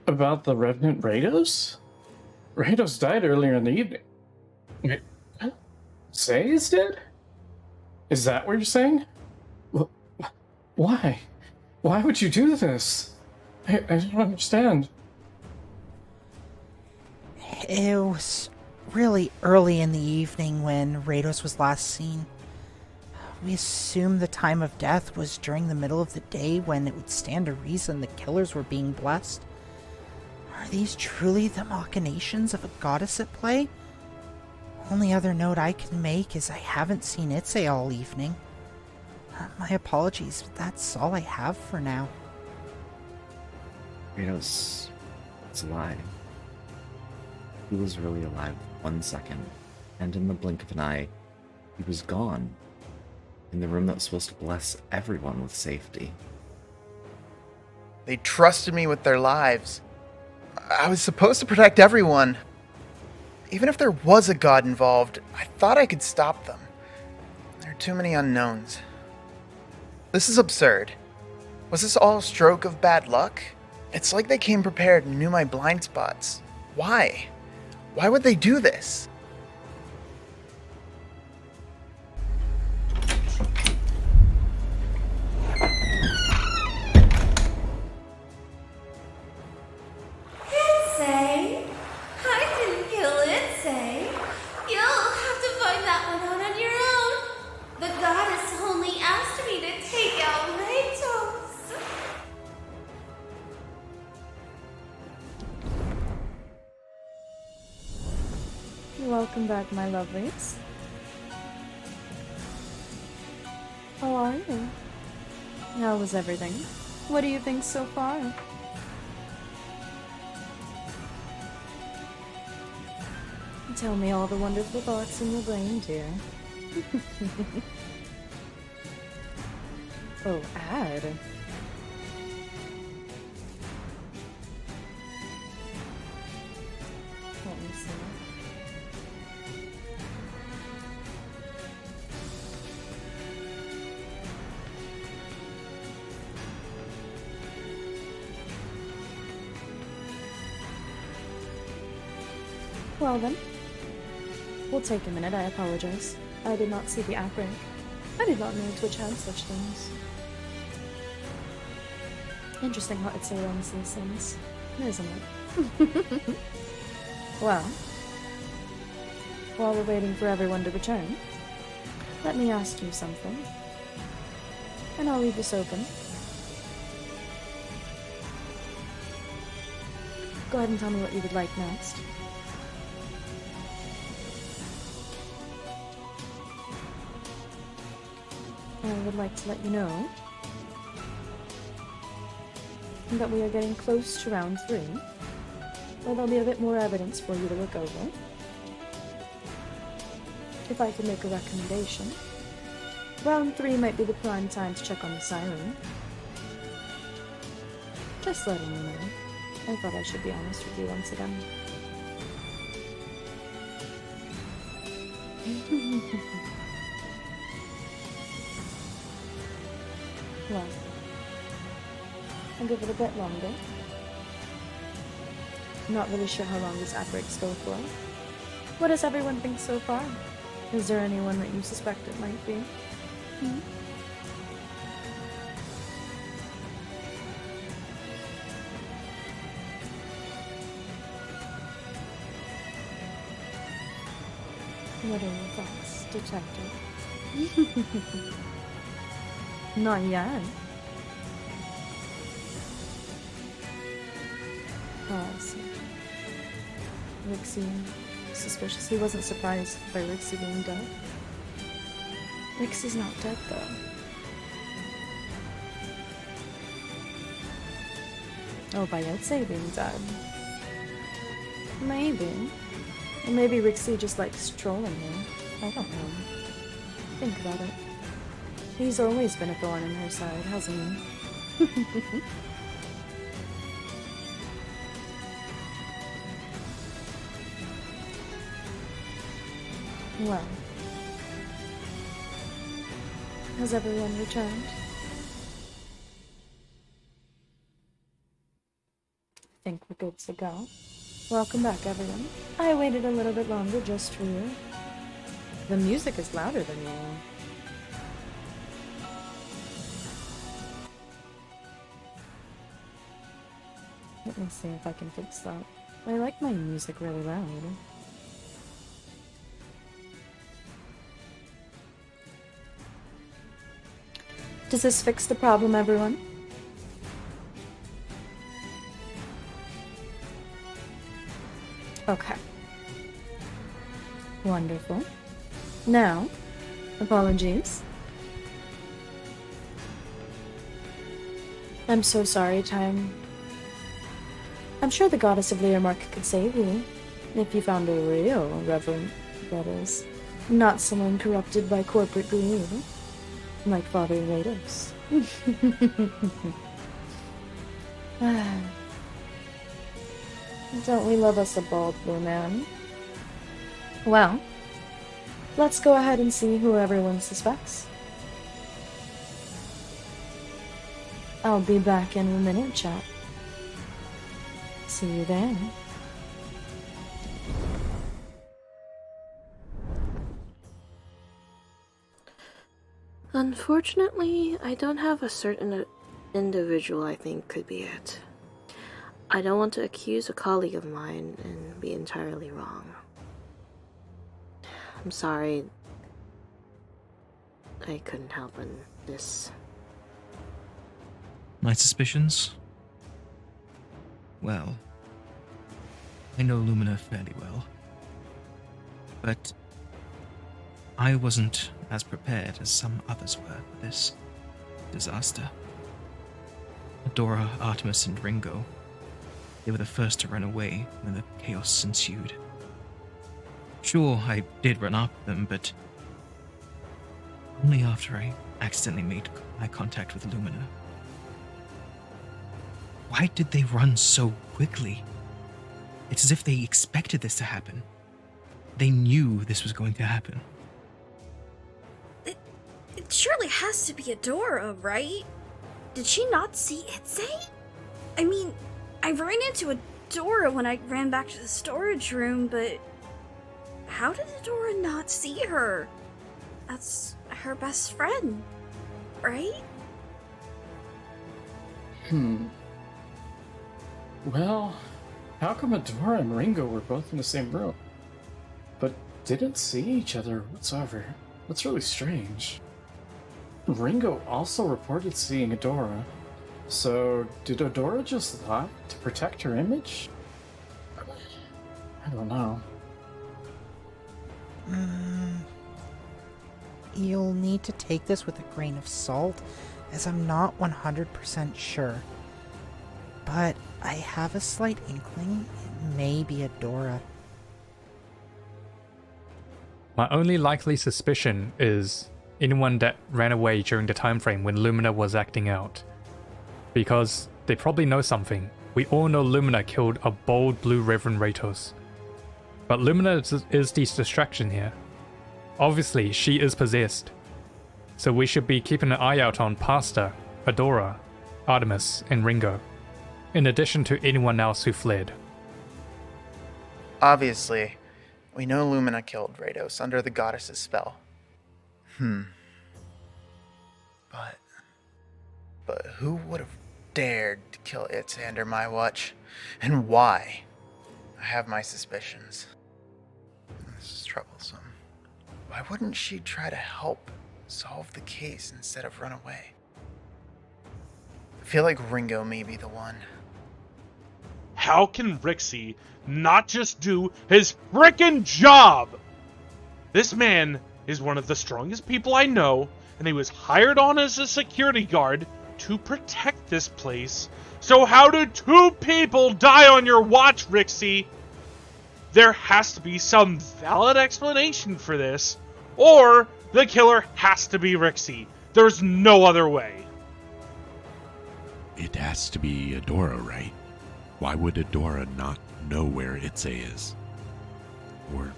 Speaker 5: about the Revenant Rados? Rados died earlier in the evening. Wait, Itzay is dead? Is that what you're saying? Why? Why would you do this? I don't understand.
Speaker 4: It was really early in the evening when Rados was last seen. We assumed the time of death was during the middle of the day when it would stand to reason the killers were being blessed. Are these truly the machinations of a goddess at play? Only other note I can make is I haven't seen Itzay all evening. My apologies, but that's all I have for now.
Speaker 10: Rados is alive. He was really alive 1 second, and in the blink of an eye, he was gone. In the room that was supposed to bless everyone with safety.
Speaker 6: They trusted me with their lives. I was supposed to protect everyone. Even if there was a god involved, I thought I could stop them. There are too many unknowns. This is absurd. Was this all a stroke of bad luck? It's like they came prepared and knew my blind spots. Why? Why would they do this?
Speaker 17: Itzay? I didn't kill Itzay. You'll have to find that one out on your own. The goddess only asked me to take out Ratos.
Speaker 18: Welcome back, my lovelies. How are you? How was everything? What do you think so far? Tell me all the wonderful thoughts in your brain, dear. Oh, ad. Let me see. Well then, we'll take a minute, I apologize. I did not see the app rank. I did not know Twitch had such things. Interesting how Itzay runs these things, isn't it? Well, while we're waiting for everyone to return, let me ask you something. And I'll leave this open. Go ahead and tell me what you would like next. I would like to let you know that we are getting close to round 3, where there'll be a bit more evidence for you to look over. If I could make a recommendation, round 3 might be the prime time to check on the siren. Just letting you know. I thought I should be honest with you once again. Well, I'll give it a bit longer. I'm not really sure how long these outbreaks go for. What does everyone think so far? Is there anyone that you suspect it might be? What are your thoughts, Detective? Not yet. Oh, I see. Rixie, suspicious. He wasn't surprised by Rixie being dead. Rixie's not dead, though. Oh, by Itzay being dead. Maybe. Or maybe Rixie just likes trolling him. I don't know. Think about it. He's always been a thorn in her side, hasn't he? Well, has everyone returned? I think we're good to go. Welcome back, everyone. I waited a little bit longer just for you. The music is louder than you. Let me see if I can fix that. I like my music really loud. Does this fix the problem, everyone? Okay. Wonderful. Now, apologies. I'm so sorry, Time. I'm sure the goddess of Learmark could save you, if you found a real reverend, that is. Not someone corrupted by corporate greed, like Father Rados. Don't we love us a bald blue man? Well, let's go ahead and see who everyone suspects. I'll be back in a minute, chat. See you there.
Speaker 3: Unfortunately, I don't have a certain individual I think could be it. I don't want to accuse a colleague of mine and be entirely wrong. I'm sorry. I couldn't help in this.
Speaker 9: My suspicions? Well, I know Lumina fairly well, but I wasn't as prepared as some others were for this disaster. Adora, Artemis, and Ringo, they were the first to run away when the chaos ensued. Sure, I did run after them, but only after I accidentally made eye contact with Lumina. Why did they run so quickly? It's as if they expected this to happen. They knew this was going to happen.
Speaker 11: It surely has to be Adora, right? Did she not see Itzay? I mean, I ran into Adora when I ran back to the storage room, but how did Adora not see her? That's her best friend, right?
Speaker 5: Well, how come Adora and Ringo were both in the same room, but didn't see each other whatsoever? That's really strange. Ringo also reported seeing Adora, so did Adora just lie to protect her image? I don't know.
Speaker 4: You'll need to take this with a grain of salt, as I'm not 100% sure. But I have a slight inkling it may be Adora.
Speaker 8: My only likely suspicion is anyone that ran away during the time frame when Lumina was acting out. Because they probably know something. We all know Lumina killed a bold blue Reverend Ratos. But Lumina is the distraction here. Obviously, she is possessed. So we should be keeping an eye out on Pasta, Adora, Artemis, and Ringo, in addition to anyone else who fled.
Speaker 6: Obviously, we know Lumina killed Ratos under the goddess's spell. But who would have dared to kill Itzay under my watch? And why? I have my suspicions. This is troublesome. Why wouldn't she try to help solve the case instead of run away? I feel like Ringo may be the one.
Speaker 7: How can Rixie not just do his frickin' job? This man is one of the strongest people I know, and he was hired on as a security guard to protect this place. So how do 2 people die on your watch, Rixie? There has to be some valid explanation for this, or the killer has to be Rixie. There's no other way.
Speaker 12: It has to be Adora, right? Why would Adora not know where Itzay is? Or,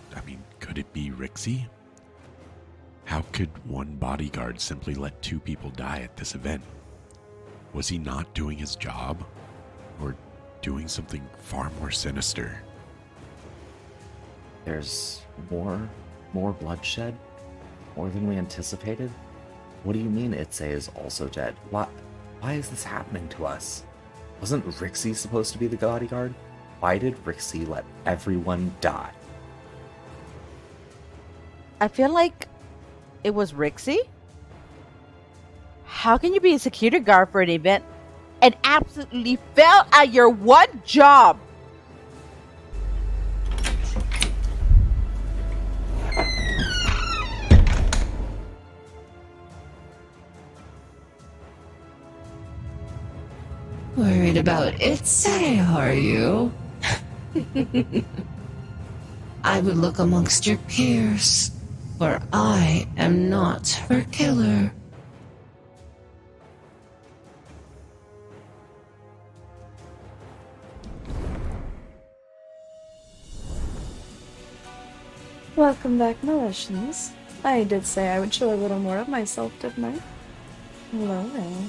Speaker 12: could it be Rixie? How could one bodyguard simply let 2 people die at this event? Was he not doing his job? Or doing something far more sinister?
Speaker 10: There's more bloodshed? More than we anticipated? What do you mean Itzay is also dead? Why is this happening to us? Wasn't Rixie supposed to be the bodyguard? Why did Rixie let everyone die?
Speaker 13: I feel like it was Rixie. How can you be a security guard for an event and absolutely fail at your one job?
Speaker 16: Worried about Itzay, are you? I would look amongst your peers, for I am not her killer.
Speaker 18: Welcome back, Malicians. I did say I would show a little more of myself, didn't I? Hello there.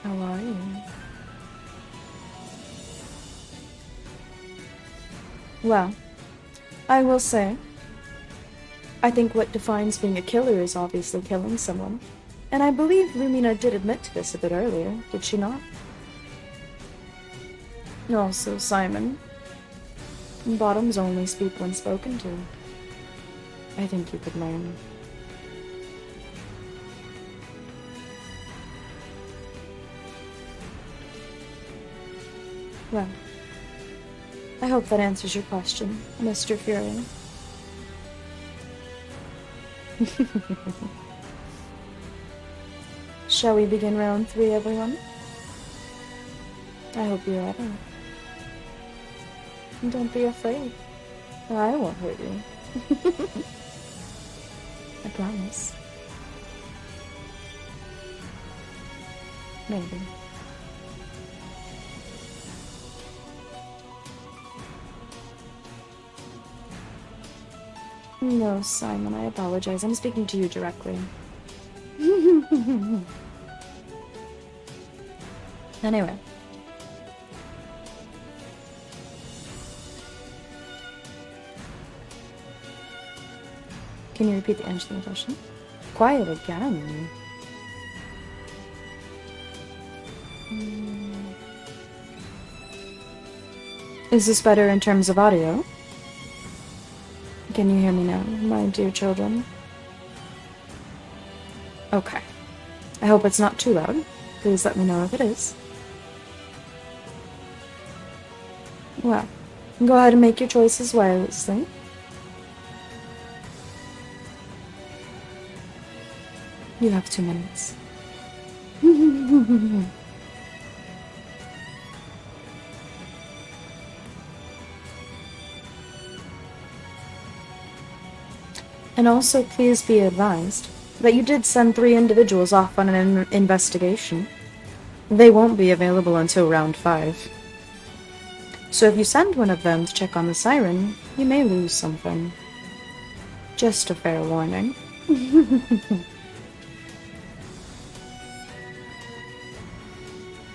Speaker 18: How are you? Well, I will say, I think what defines being a killer is obviously killing someone. And I believe Lumina did admit to this a bit earlier, did she not? Also, Simon. Bottoms only speak when spoken to. I think you could learn. Well, I hope that answers your question, Mr. Fury. Shall we begin round 3, everyone? I hope you're ready. And don't be afraid. I won't hurt you. I promise. Maybe. No, Simon, I apologize. I'm speaking to you directly. Anyway. Can you repeat the end of the question? quiet again. Is this better in terms of audio? Can you hear me now, my dear children? Okay. I hope it's not too loud. Please let me know if it is. Well, go ahead and make your choices wirelessly. You have 2 minutes. And also, please be advised that you did send 3 individuals off on an investigation. They won't be available until round 5. So if you send one of them to check on the siren, you may lose something. Just a fair warning.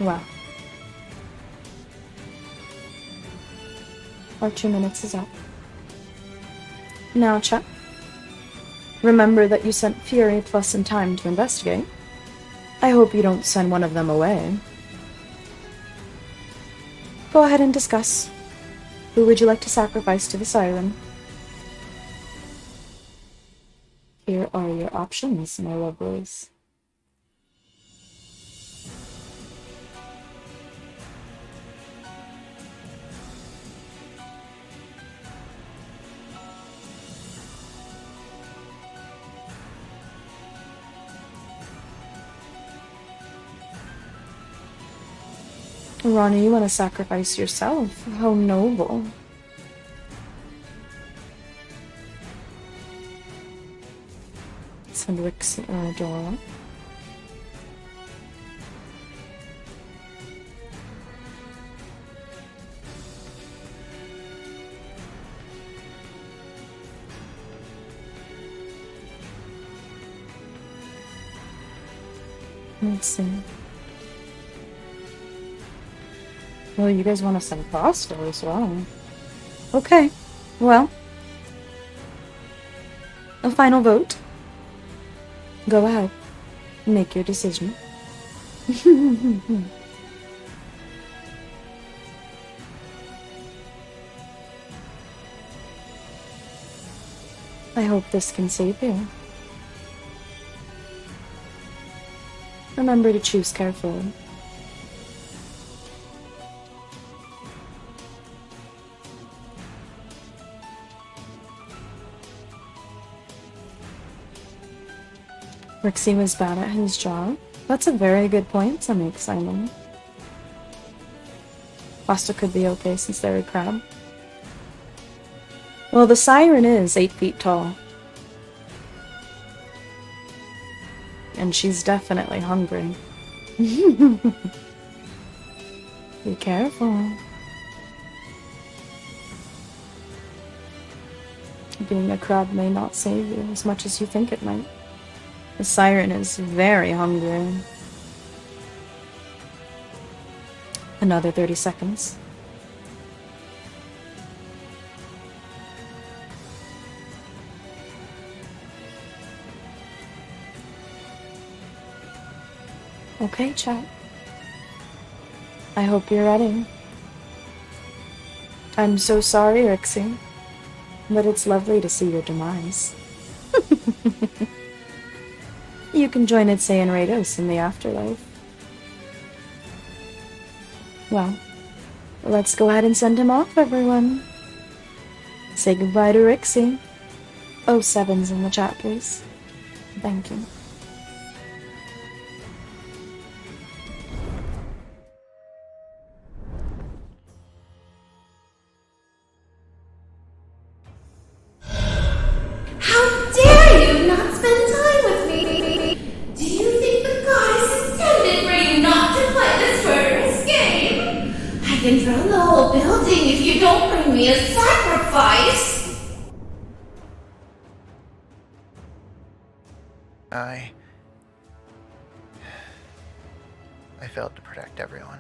Speaker 18: Wow. Our 2 minutes is up. Now, Chuck. Remember that you sent Fury plus in time to investigate. I hope you don't send one of them away. Go ahead and discuss. Who would you like to sacrifice to the siren? Here are your options, my lovelies. Ronnie, you want to sacrifice yourself? How noble. Send Rix or Dora. Let's see. Well, you guys want to send Pasta as well. Okay. Well. A final vote. Go ahead. Make your decision. I hope this can save you. Remember to choose carefully. Rixie was bad at his job. That's a very good point to make, Simon. Pasta could be okay since they're a crab. Well, the siren is 8 feet tall. And she's definitely hungry. Be careful. Being a crab may not save you as much as you think it might. The siren is very hungry. Another 30 seconds. Okay, chat. I hope you're ready. I'm so sorry, Rixie, but it's lovely to see your demise. You can join Itzay and Rados in the afterlife. Well, let's go ahead and send him off, everyone. Say goodbye to Rixie. 07's in the chat, please. Thank you.
Speaker 17: How dare you not spend time with me? Do you think the goddess intended for you not to play this murderous game? I can throw the whole building if you don't bring me a sacrifice.
Speaker 6: I failed to protect everyone.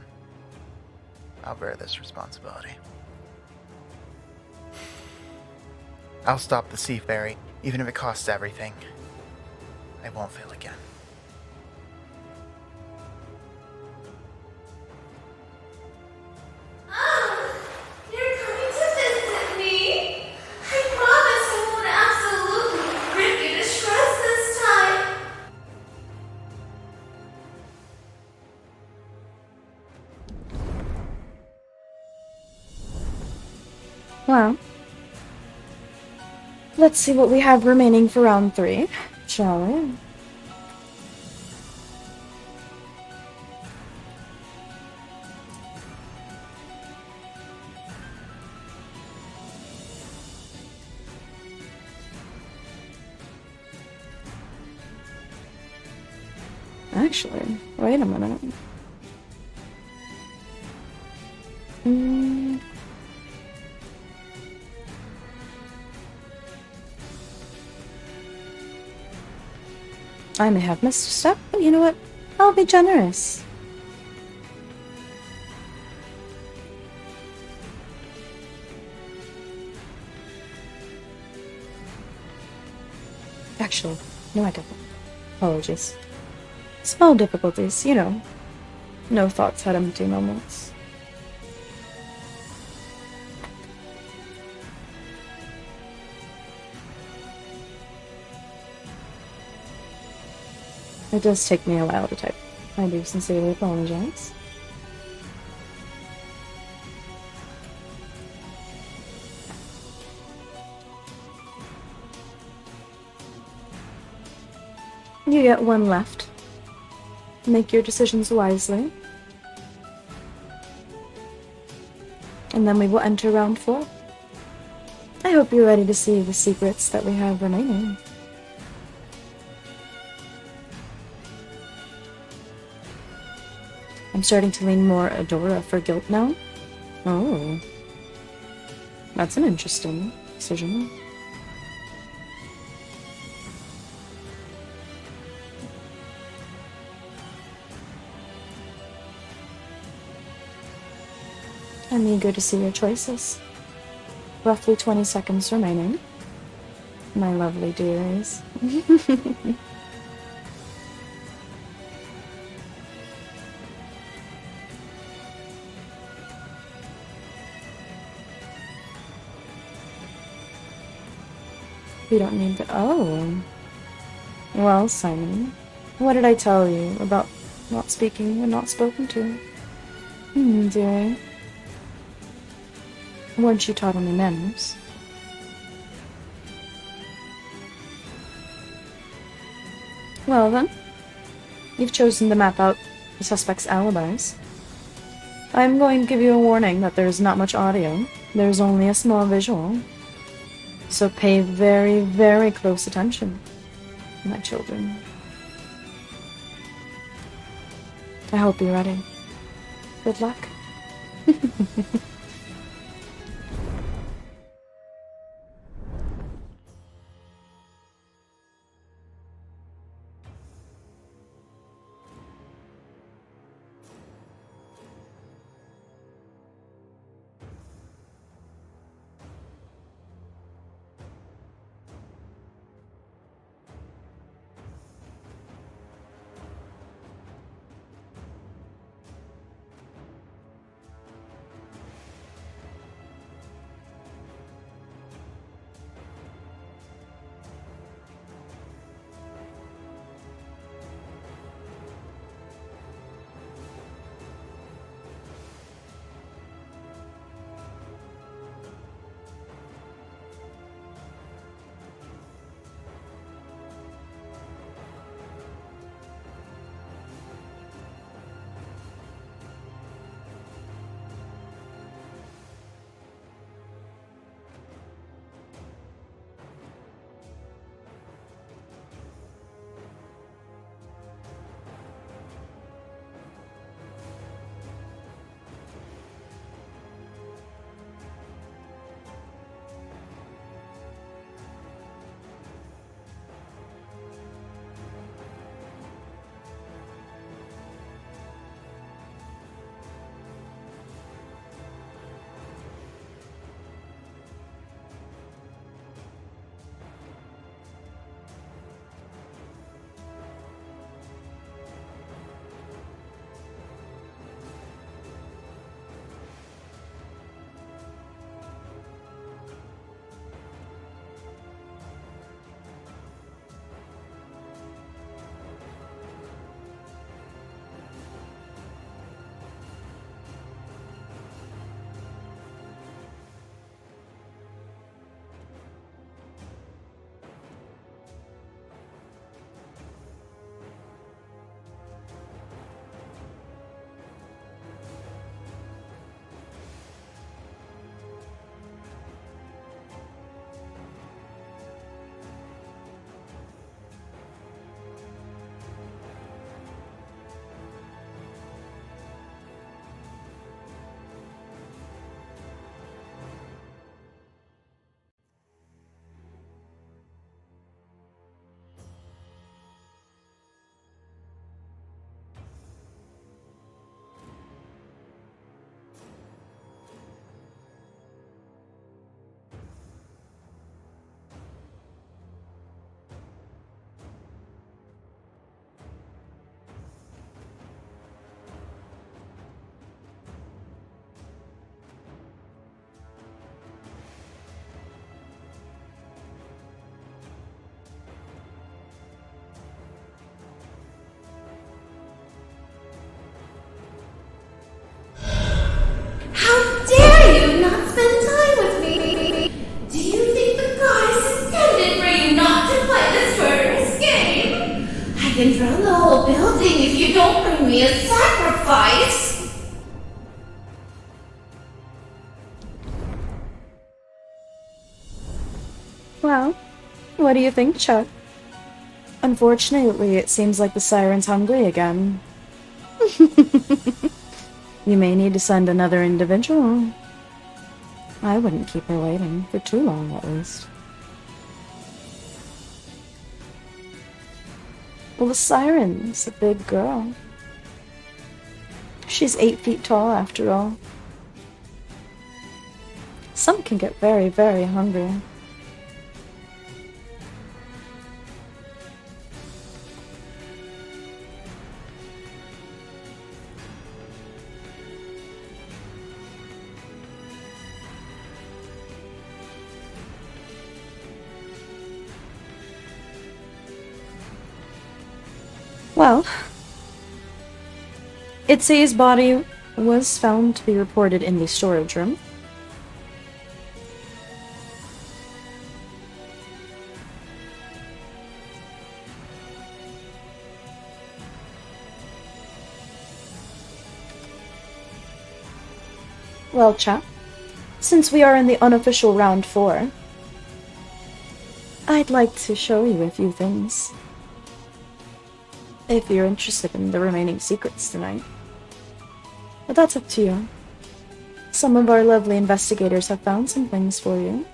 Speaker 6: I'll bear this responsibility. I'll stop the sea fairy, even if it costs everything. I won't fail again.
Speaker 17: You're coming to visit me? I promise I won't absolutely rip you to shreds this time.
Speaker 18: Well, let's see what we have remaining for round 3, shall we? Actually, wait a minute. I may have missed a step, but you know what? I'll be generous. Actually, no I didn't. Apologies. Small difficulties, you know. No thoughts had empty moments. It does take me a while to type. I do sincerely apologize. You get one left. Make your decisions wisely. And then we will enter round 4. I hope you're ready to see the secrets that we have remaining. I'm starting to lean more Adora for guilt now. Oh. That's an interesting decision. I'm eager to see your choices. Roughly 20 seconds remaining. My lovely dearies. We don't need to. Oh. Well, Simon, what did I tell you about not speaking when not spoken to? Dearie. Weren't you taught any manners? Well then, you've chosen to map out the suspect's alibis. I'm going to give you a warning that there's not much audio. There's only a small visual. So pay very, very close attention, my children. I hope you're ready. Good luck.
Speaker 17: can throw the whole building if you don't bring me a sacrifice.
Speaker 18: Well, what do you think, Chuck? Unfortunately, it seems like the siren's hungry again. You may need to send another individual. I wouldn't keep her waiting for too long, at least. Well, the siren's a big girl. She's 8 feet tall, after all. Some can get very, very hungry. Well, Itzay's body was found to be reported in the storage room. Well, chap, since we are in the unofficial round 4, I'd like to show you a few things. If you're interested in the remaining secrets tonight. But that's up to you. Some of our lovely investigators have found some things for you.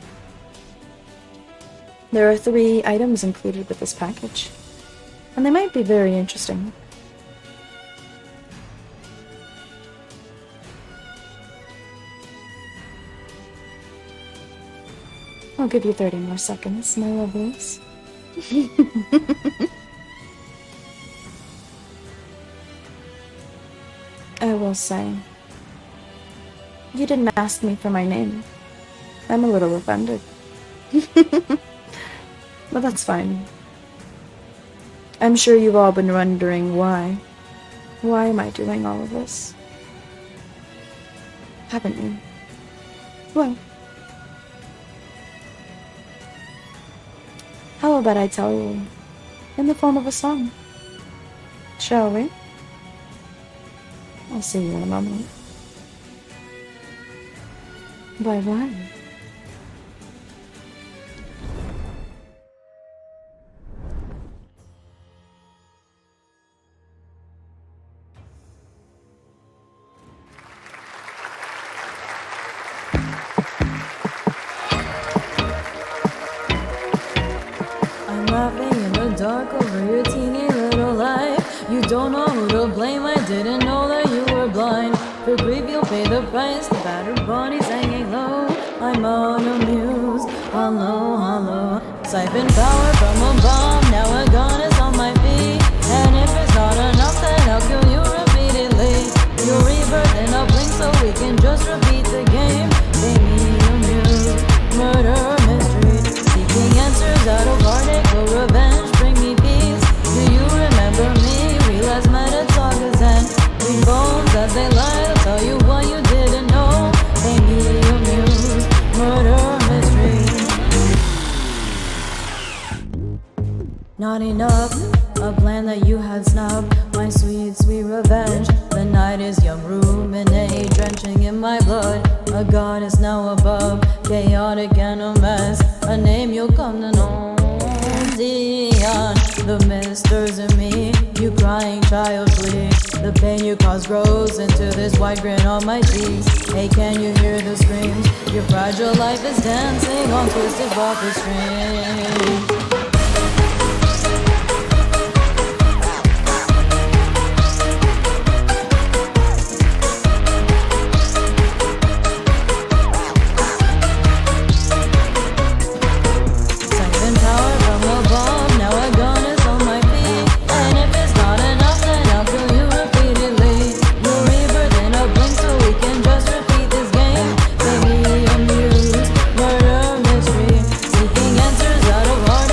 Speaker 18: There are 3 items included with this package, and they might be very interesting. I'll give you 30 more seconds, my lovelies. I will say, you didn't ask me for my name. I'm a little offended. But that's fine. I'm sure you've all been wondering why. Why am I doing all of this? Haven't you? Well, how about I tell you in the form of a song? Shall we? I'll see you in a moment. Bye-bye.
Speaker 19: I'm laughing in the dark over your teeny little life. You don't know who to blame, I didn't know that you were blind. For grief you'll pay the price, the battered body's hanging low. I'm unamused, hollow, hollow. Siphon power from a bomb, now a gun is on my feet. And if it's not enough, then I'll kill you repeatedly. You'll rebirth in a blink so we can just repeat the game. Make me amused, murder mystery. Seeking answers out of heartache or revenge, bring me peace. Do you remember me? Realize my dead sagas and leave bones as they lie. They'll tell you what you didn't know. Make me amused, murder mystery. Not enough, a plan that you had snubbed. My sweet, sweet revenge. The night is young, ruminate, drenching in my blood. A goddess now above, chaotic and a mess. A name you'll come to know. Dion, the misters in me. You crying child please. The pain you cause grows into this white grin on my cheeks. Hey, can you hear the screams? Your fragile life is dancing on twisted bucket strings. Seeking answers out of heart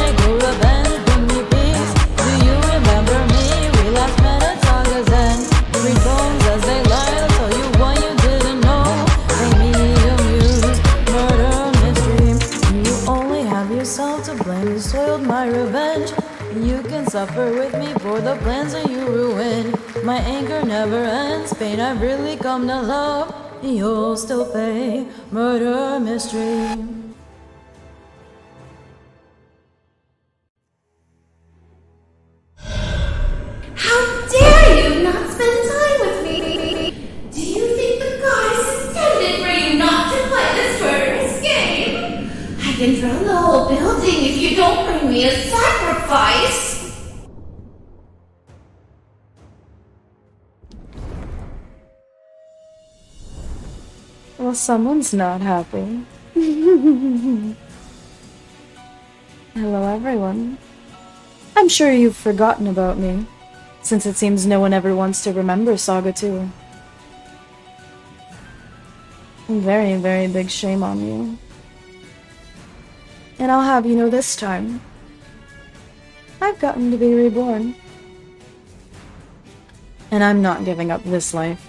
Speaker 19: suffer with me for the plans that you ruin. My anger never ends, pain I've really come to love. You'll still pay, murder mystery.
Speaker 17: How dare you not spend time with me? Do you think the goddess intended for you not to play this murderous game? I can throw the whole building if you don't bring me a sacrifice.
Speaker 18: Well, someone's not happy. Hello, everyone. I'm sure you've forgotten about me, since it seems no one ever wants to remember Saga 2. Very, very big shame on you. And I'll have you know this time, I've gotten to be reborn. And I'm not giving up this life.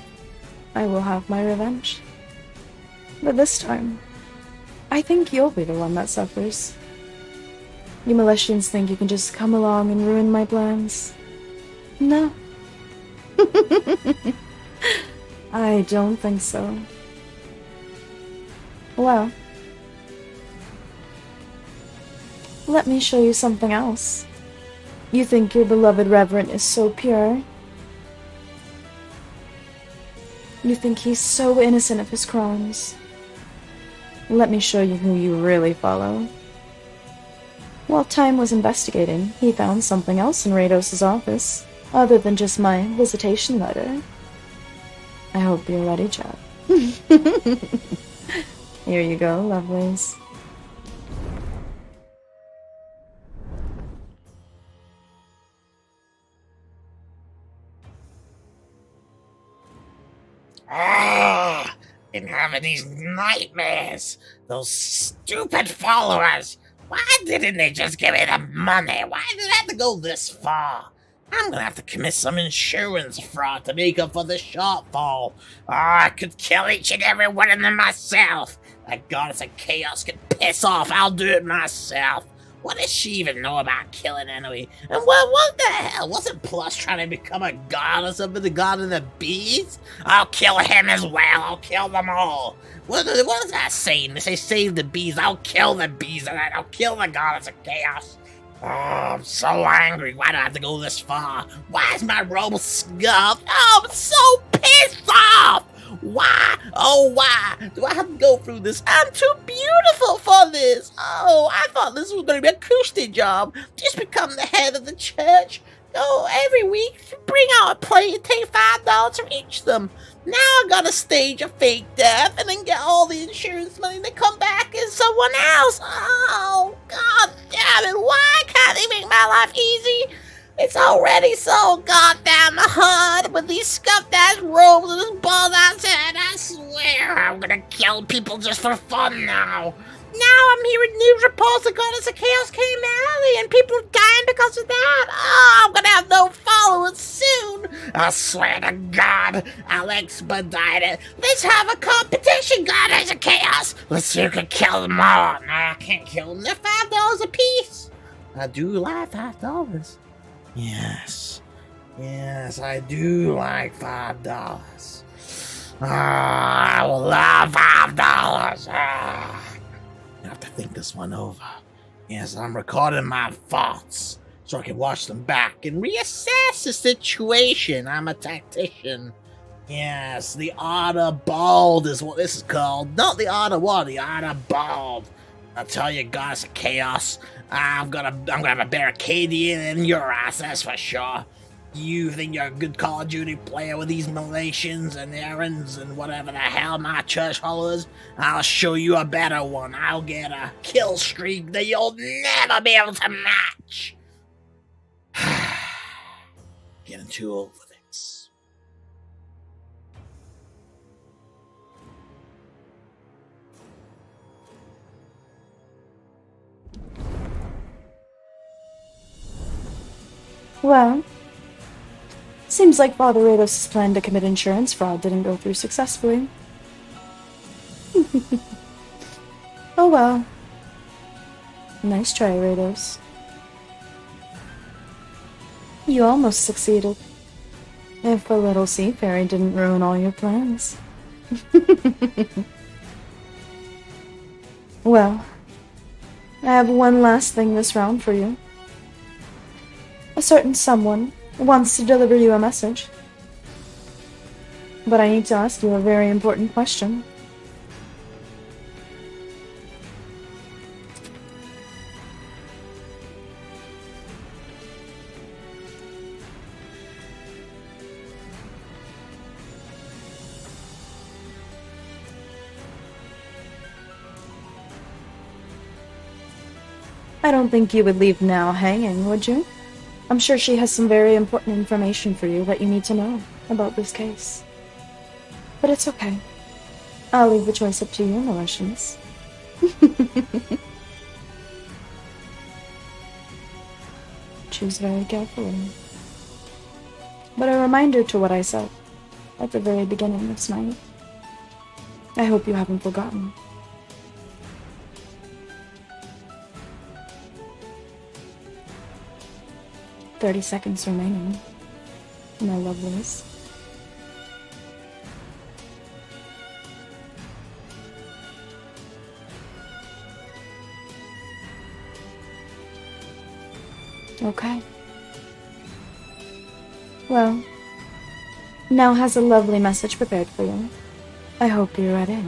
Speaker 18: I will have my revenge. But this time, I think you'll be the one that suffers. You Molestians think you can just come along and ruin my plans? No. I don't think so. Well, let me show you something else. You think your beloved Reverend is so pure? You think he's so innocent of his crimes? Let me show you who you really follow. While Time was investigating, he found something else in Rados' office, other than just my visitation letter. I hope you're ready, chap. Here you go, lovelies.
Speaker 2: Ah, been having these nightmares. Those stupid followers. Why didn't they just give me the money? Why did it have to go this far? I'm gonna have to commit some insurance fraud to make up for the shortfall. I could kill each and every one of them myself. That goddess of chaos can piss off. I'll do it myself. What does she even know about killing anyway? And what the hell? Wasn't Plus trying to become a god or something? The god of the bees? I'll kill him as well. I'll kill them all. What is that saying? They say save the bees. I'll kill the bees and I'll kill the goddess of chaos. Oh, I'm so angry. Why do I have to go this far? Why is my robe scuffed? Oh, I'm so pissed off. Why? Oh, why do I have to go through this? I'm too beautiful for this. Oh, I thought this was going to be a acoustic job. Just become the head of the church. Oh, every week, bring out a plate and take $5 from each of them. Now I gotta stage a fake death and then get all the insurance money to come back as someone else. Oh, god damn it. Why can't they make my life easy? It's already so goddamn hard with these scuffed ass robes and this bald ass head. I swear I'm gonna kill people just for fun now. Now I'm hearing news reports the goddess of chaos came early and people are dying because of that. Oh, I'm gonna have no followers soon. I swear to God, I'll expedite it. Let's have a competition, goddess of chaos. Let's see who can kill them all. No, I can't kill them. They're $5 a piece. I do like $5. Yes, I do like $5. I will love $5. I have to think this one over. Yes, I'm recording my thoughts so I can watch them back and reassess the situation. I'm a tactician. Yes, the art of bald is what this is called. Not the art of war, the art of bald. I tell you, goddess of chaos, I'm gonna have a barricadian in your ass, that's for sure. You think you're a good Call of Duty player with these Malaysians and errands and whatever the hell my church hollers? I'll show you a better one. I'll get a kill streak that you'll never be able to match. Getting too old for this.
Speaker 18: Well, seems like Father Rados' plan to commit insurance fraud didn't go through successfully. Oh well. Nice try, Rados. You almost succeeded. If a little sea fairy didn't ruin all your plans. Well, I have one last thing this round for you. A certain someone wants to deliver you a message. But I need to ask you a very important question. I don't think you would leave now hanging, would you? I'm sure she has some very important information for you that you need to know about this case. But it's okay. I'll leave the choice up to you, Malicious. Choose very carefully. But a reminder to what I said at the very beginning of tonight. I hope you haven't forgotten. "30 seconds remaining, my lovelies." Okay. Well, Nell has a lovely message prepared for you. I hope you're ready.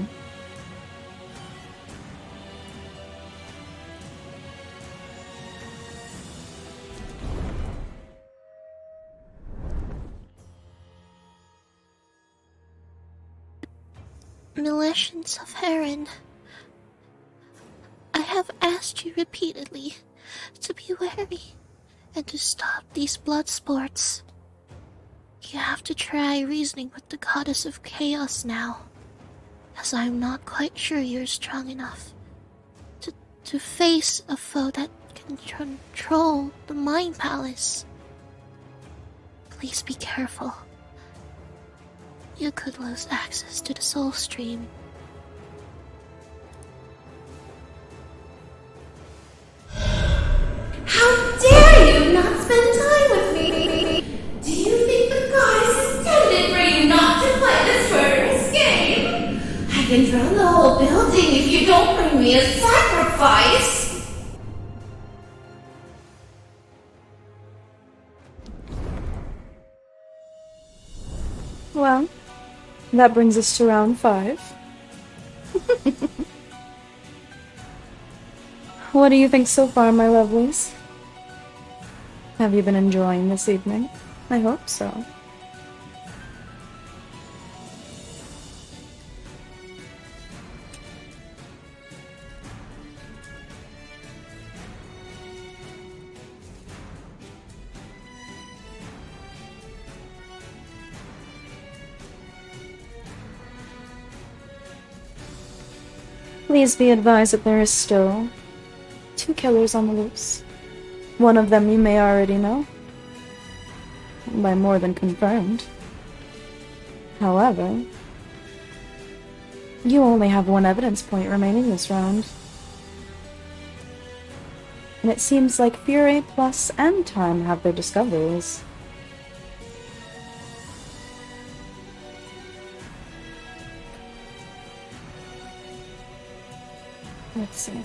Speaker 3: Militians of Heron, I have asked you repeatedly to be wary and to stop these blood sports. You have to try reasoning with the goddess of chaos now, as I'm not quite sure you're strong enough to face a foe that can control the Mind Palace. Please be careful. You could lose access to the Soul Stream.
Speaker 17: How dare you not spend time with me? Do you think the goddess intended for you not to play this murderous game? I can throw the whole building if you don't bring me a sacrifice.
Speaker 18: Well, that brings us to round 5. What do you think so far, my lovelies? Have you been enjoying this evening? I hope so. Please be advised that there is still 2 killers on the loose. One of them you may already know, by more than confirmed. However, you only have 1 evidence point remaining this round. And it seems like Fury Plus and Time have their discoveries. Let's see.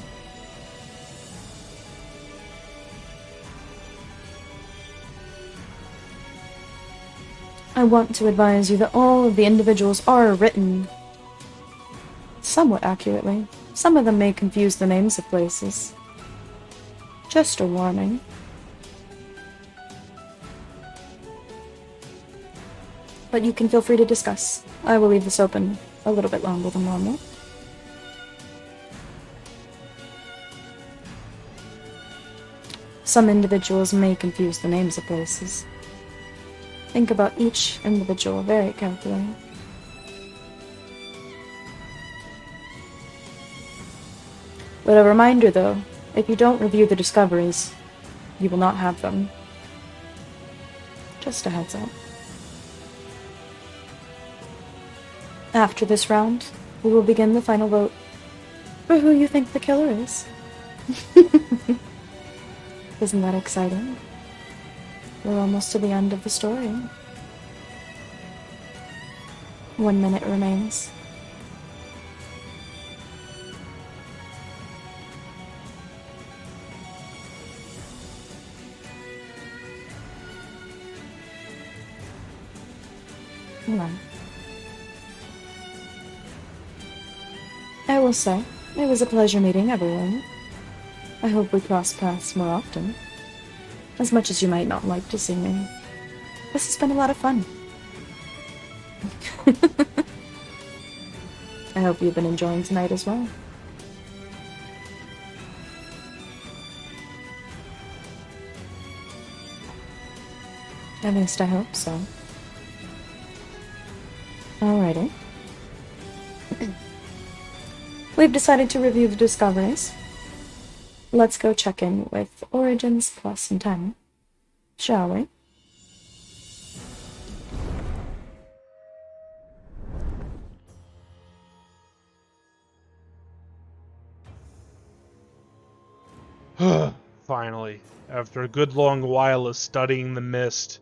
Speaker 18: I want to advise you that all of the individuals are written somewhat accurately. Some of them may confuse the names of places. Just a warning. But you can feel free to discuss. I will leave this open a little bit longer than normal. Some individuals may confuse the names of places. Think about each individual very carefully. But a reminder though, if you don't review the discoveries, you will not have them. Just a heads up. After this round, we will begin the final vote for who you think the killer is. Isn't that exciting? We're almost to the end of the story. 1 minute remains. Come on. I will say, it was a pleasure meeting everyone. I hope we cross paths more often. As much as you might not like to see me. This has been a lot of fun. I hope you've been enjoying tonight as well. At least I hope so. Alrighty. We've decided to review the discoveries. Let's go check in with Origins Plus and 10, shall we?
Speaker 7: Finally, after a good long while of studying the mist,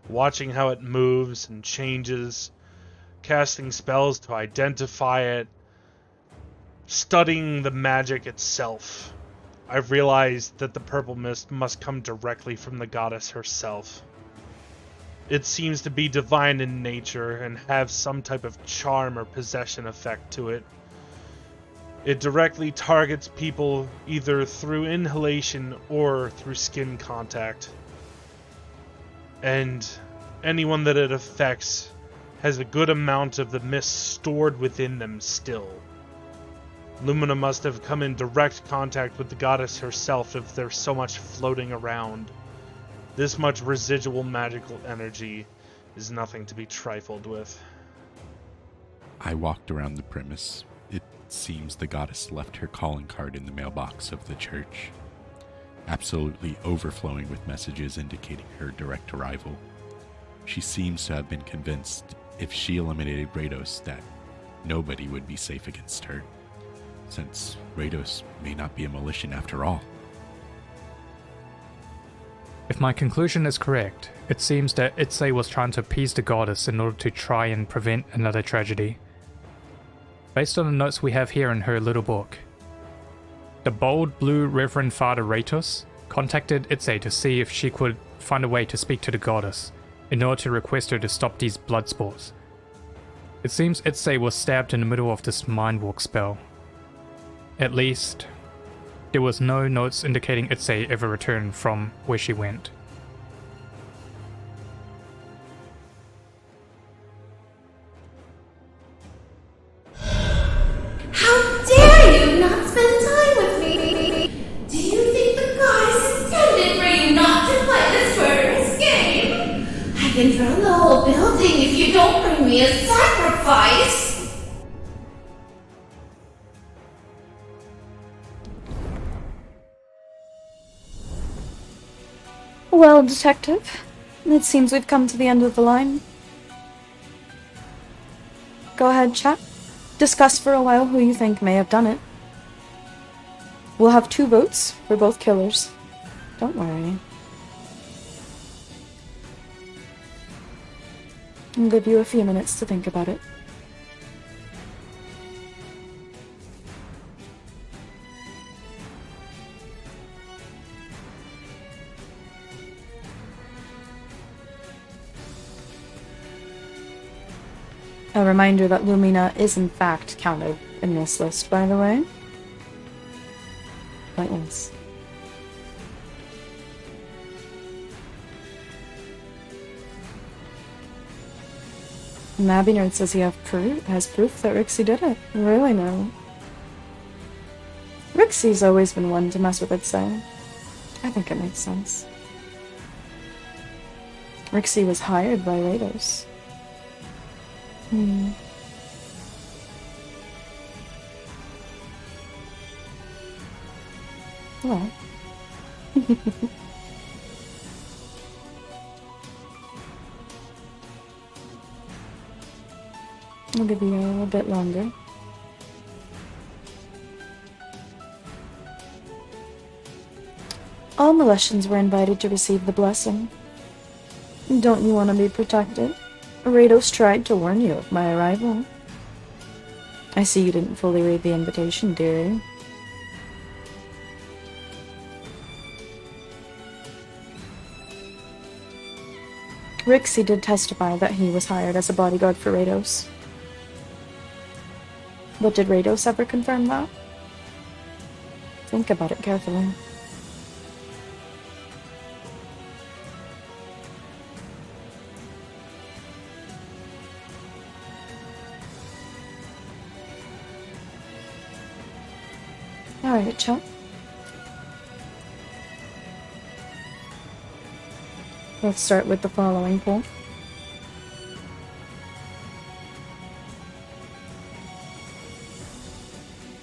Speaker 7: watching how it moves and changes, casting spells to identify it, studying the magic itself, I've realized that the purple mist must come directly from the goddess herself. It seems to be divine in nature and have some type of charm or possession effect to it. It directly targets people either through inhalation or through skin contact. And anyone that it affects has a good amount of the mist stored within them still. Lumina must have come in direct contact with the goddess herself if there's so much floating around. This much residual magical energy is nothing to be trifled with.
Speaker 12: I walked around the premise. It seems the goddess left her calling card in the mailbox of the church, absolutely overflowing with messages indicating her direct arrival. She seems to have been convinced if she eliminated Rados that nobody would be safe against her, since Rados may not be a Militian after all.
Speaker 8: If my conclusion is correct, it seems that Itzay was trying to appease the goddess in order to try and prevent another tragedy. Based on the notes we have here in her little book, the bold blue Reverend Father Ratos contacted Itzay to see if she could find a way to speak to the goddess in order to request her to stop these blood sports. It seems Itzay was stabbed in the middle of this mind walk spell. At least, there was no notes indicating Itzay ever returned from where she went.
Speaker 17: How dare you not spend time with me? Do you think the goddess intended for you not to play this murderous game? I can throw the whole building if you don't bring me a sacrifice.
Speaker 18: Well, Detective, it seems we've come to the end of the line. Go ahead, chat. Discuss for a while who you think may have done it. We'll have 2 votes for both killers. Don't worry. I'll give you a few minutes to think about it. A reminder that Lumina is in fact counted in this list, by the way. But yes. Mabinogi says he has proof that Rixie did it. Really no. Rixie's always been one to mess with it, so I think it makes sense. Rixie was hired by Rados. Well. I'll give you a bit longer. All Militians were invited to receive the blessing. Don't you want to be protected? Rados tried to warn you of my arrival. I see you didn't fully read the invitation, dearie. Rixie did testify that he was hired as a bodyguard for Rados. But did Rados ever confirm that? Think about it carefully. Alright, Chuck. Let's start with the following poll.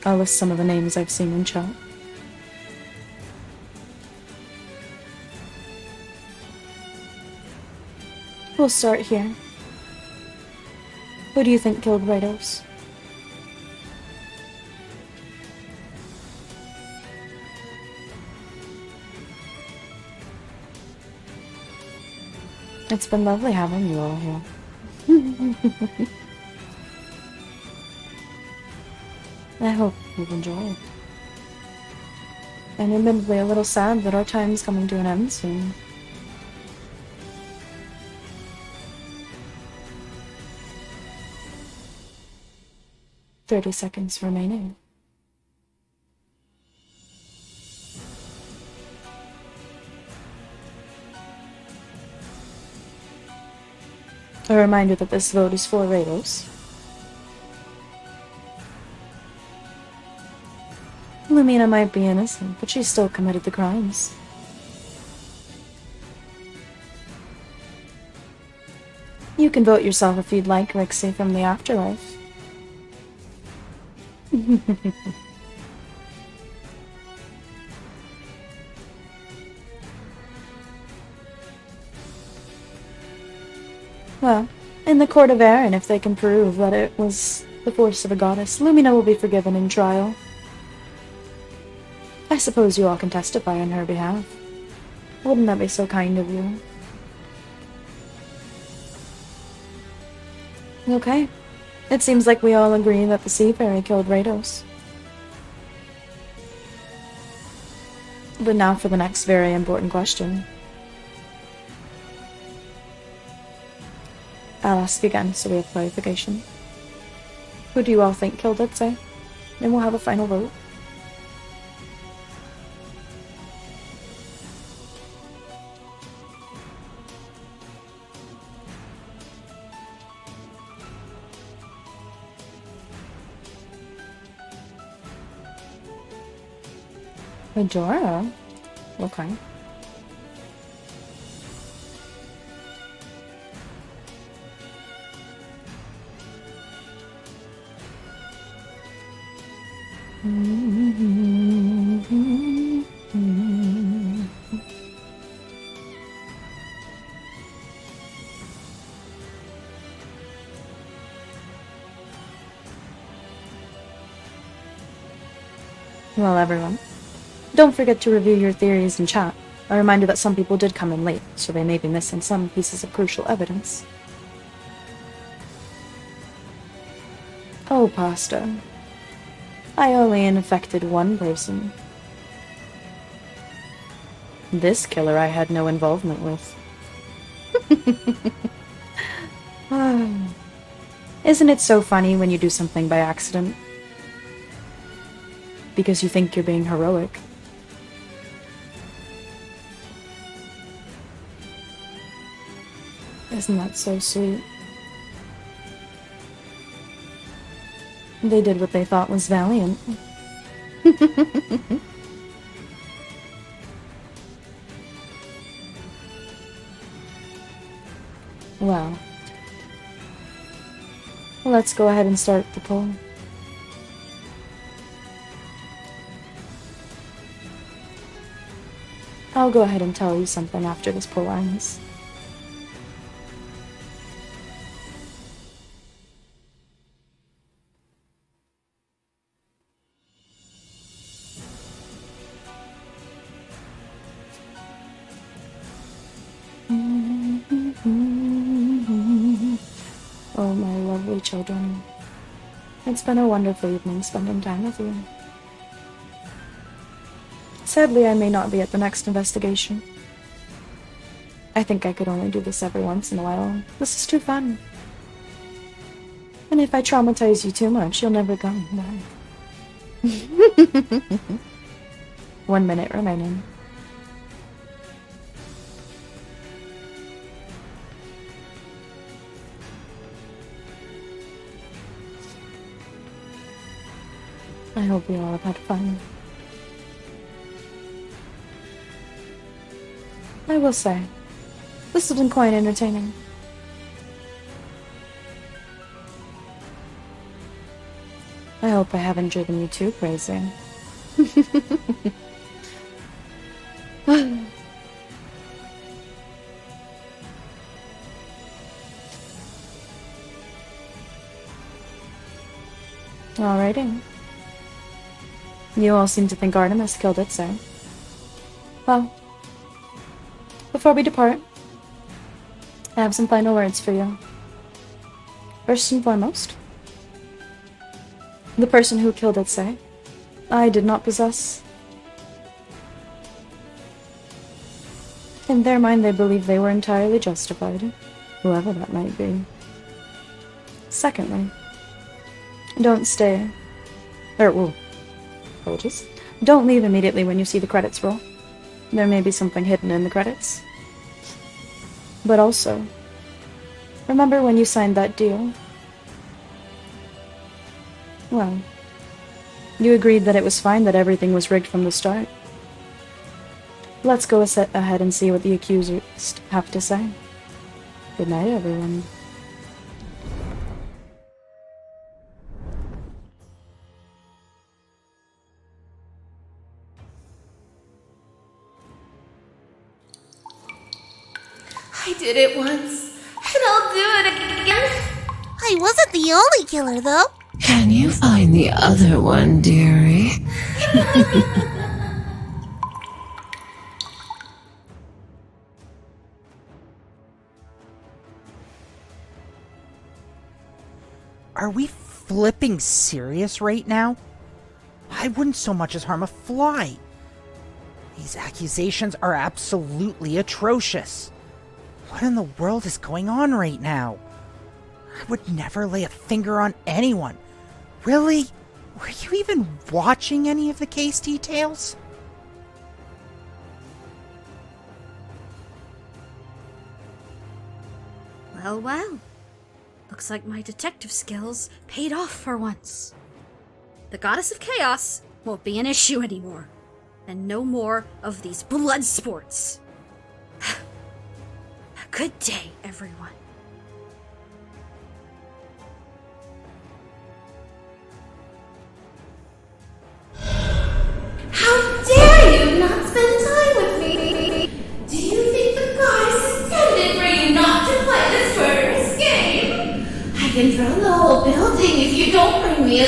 Speaker 18: I'll list some of the names I've seen in chat. We'll start here. Who do you think killed Rados? It's been lovely having you all here. I hope you've enjoyed. And admittedly a little sad that our time's coming to an end soon. $30 remaining. A reminder that this vote is for Rados. Lumina might be innocent, but she still committed the crimes. You can vote yourself if you'd like, Rixie, from the afterlife. Well, in the court of Aaron, if they can prove that it was the force of a goddess, Lumina will be forgiven in trial. I suppose you all can testify on her behalf. Wouldn't that be so kind of you? Okay. It seems like we all agree that the Sea Fairy killed Rados. But now for the next very important question. I'll ask again so we have clarification. Who do you all think killed Itzay? Then we'll have a final vote. Majora? Okay. Well, everyone, don't forget to review your theories in chat. A reminder that some people did come in late, so they may be missing some pieces of crucial evidence. Oh, Pasta. I only infected one person. This killer I had no involvement with. Isn't it so funny when you do something by accident? Because you think you're being heroic. Isn't that so sweet? They did what they thought was valiant. Well, let's go ahead and start the poll. I'll go ahead and tell you something after this poll ends. children. It's been a wonderful evening spending time with you. Sadly, I may not be at the next investigation. I think I could only do this every once in a while. This is too fun. And if I traumatize you too much, you'll never come back. 1 minute remaining. I hope you all have had fun. I will say, this has been quite entertaining. I hope I haven't driven you too crazy. Alrighty. You all seem to think Artemis killed Itzay. Well, before we depart, I have some final words for you. First and foremost, the person who killed Itzay, I did not possess. In their mind, they believe they were entirely justified, whoever that might be. Secondly, don't stay. Apologies. Don't leave immediately when you see the credits roll. There may be something hidden in the credits. But also, remember when you signed that deal? Well, you agreed that it was fine that everything was rigged from the start. Let's go ahead and see what the accusers have to say. Good night, everyone.
Speaker 17: I did it once, and I'll do it again. I wasn't the only killer, though.
Speaker 16: Can you find the other one, dearie?
Speaker 4: Are we flipping serious right now? I wouldn't so much as harm a fly. These accusations are absolutely atrocious. What in the world is going on right now? I would never lay a finger on anyone. Really? Were you even watching any of the case details?
Speaker 11: Well, well. Looks like my detective skills paid off for once. The Goddess of Chaos won't be an issue anymore. And no more of these blood sports. Good day, everyone.
Speaker 17: How dare you not spend time with me? Do you think the goddess intended for you not to play this murderous game? I can throw the whole building if you don't bring me a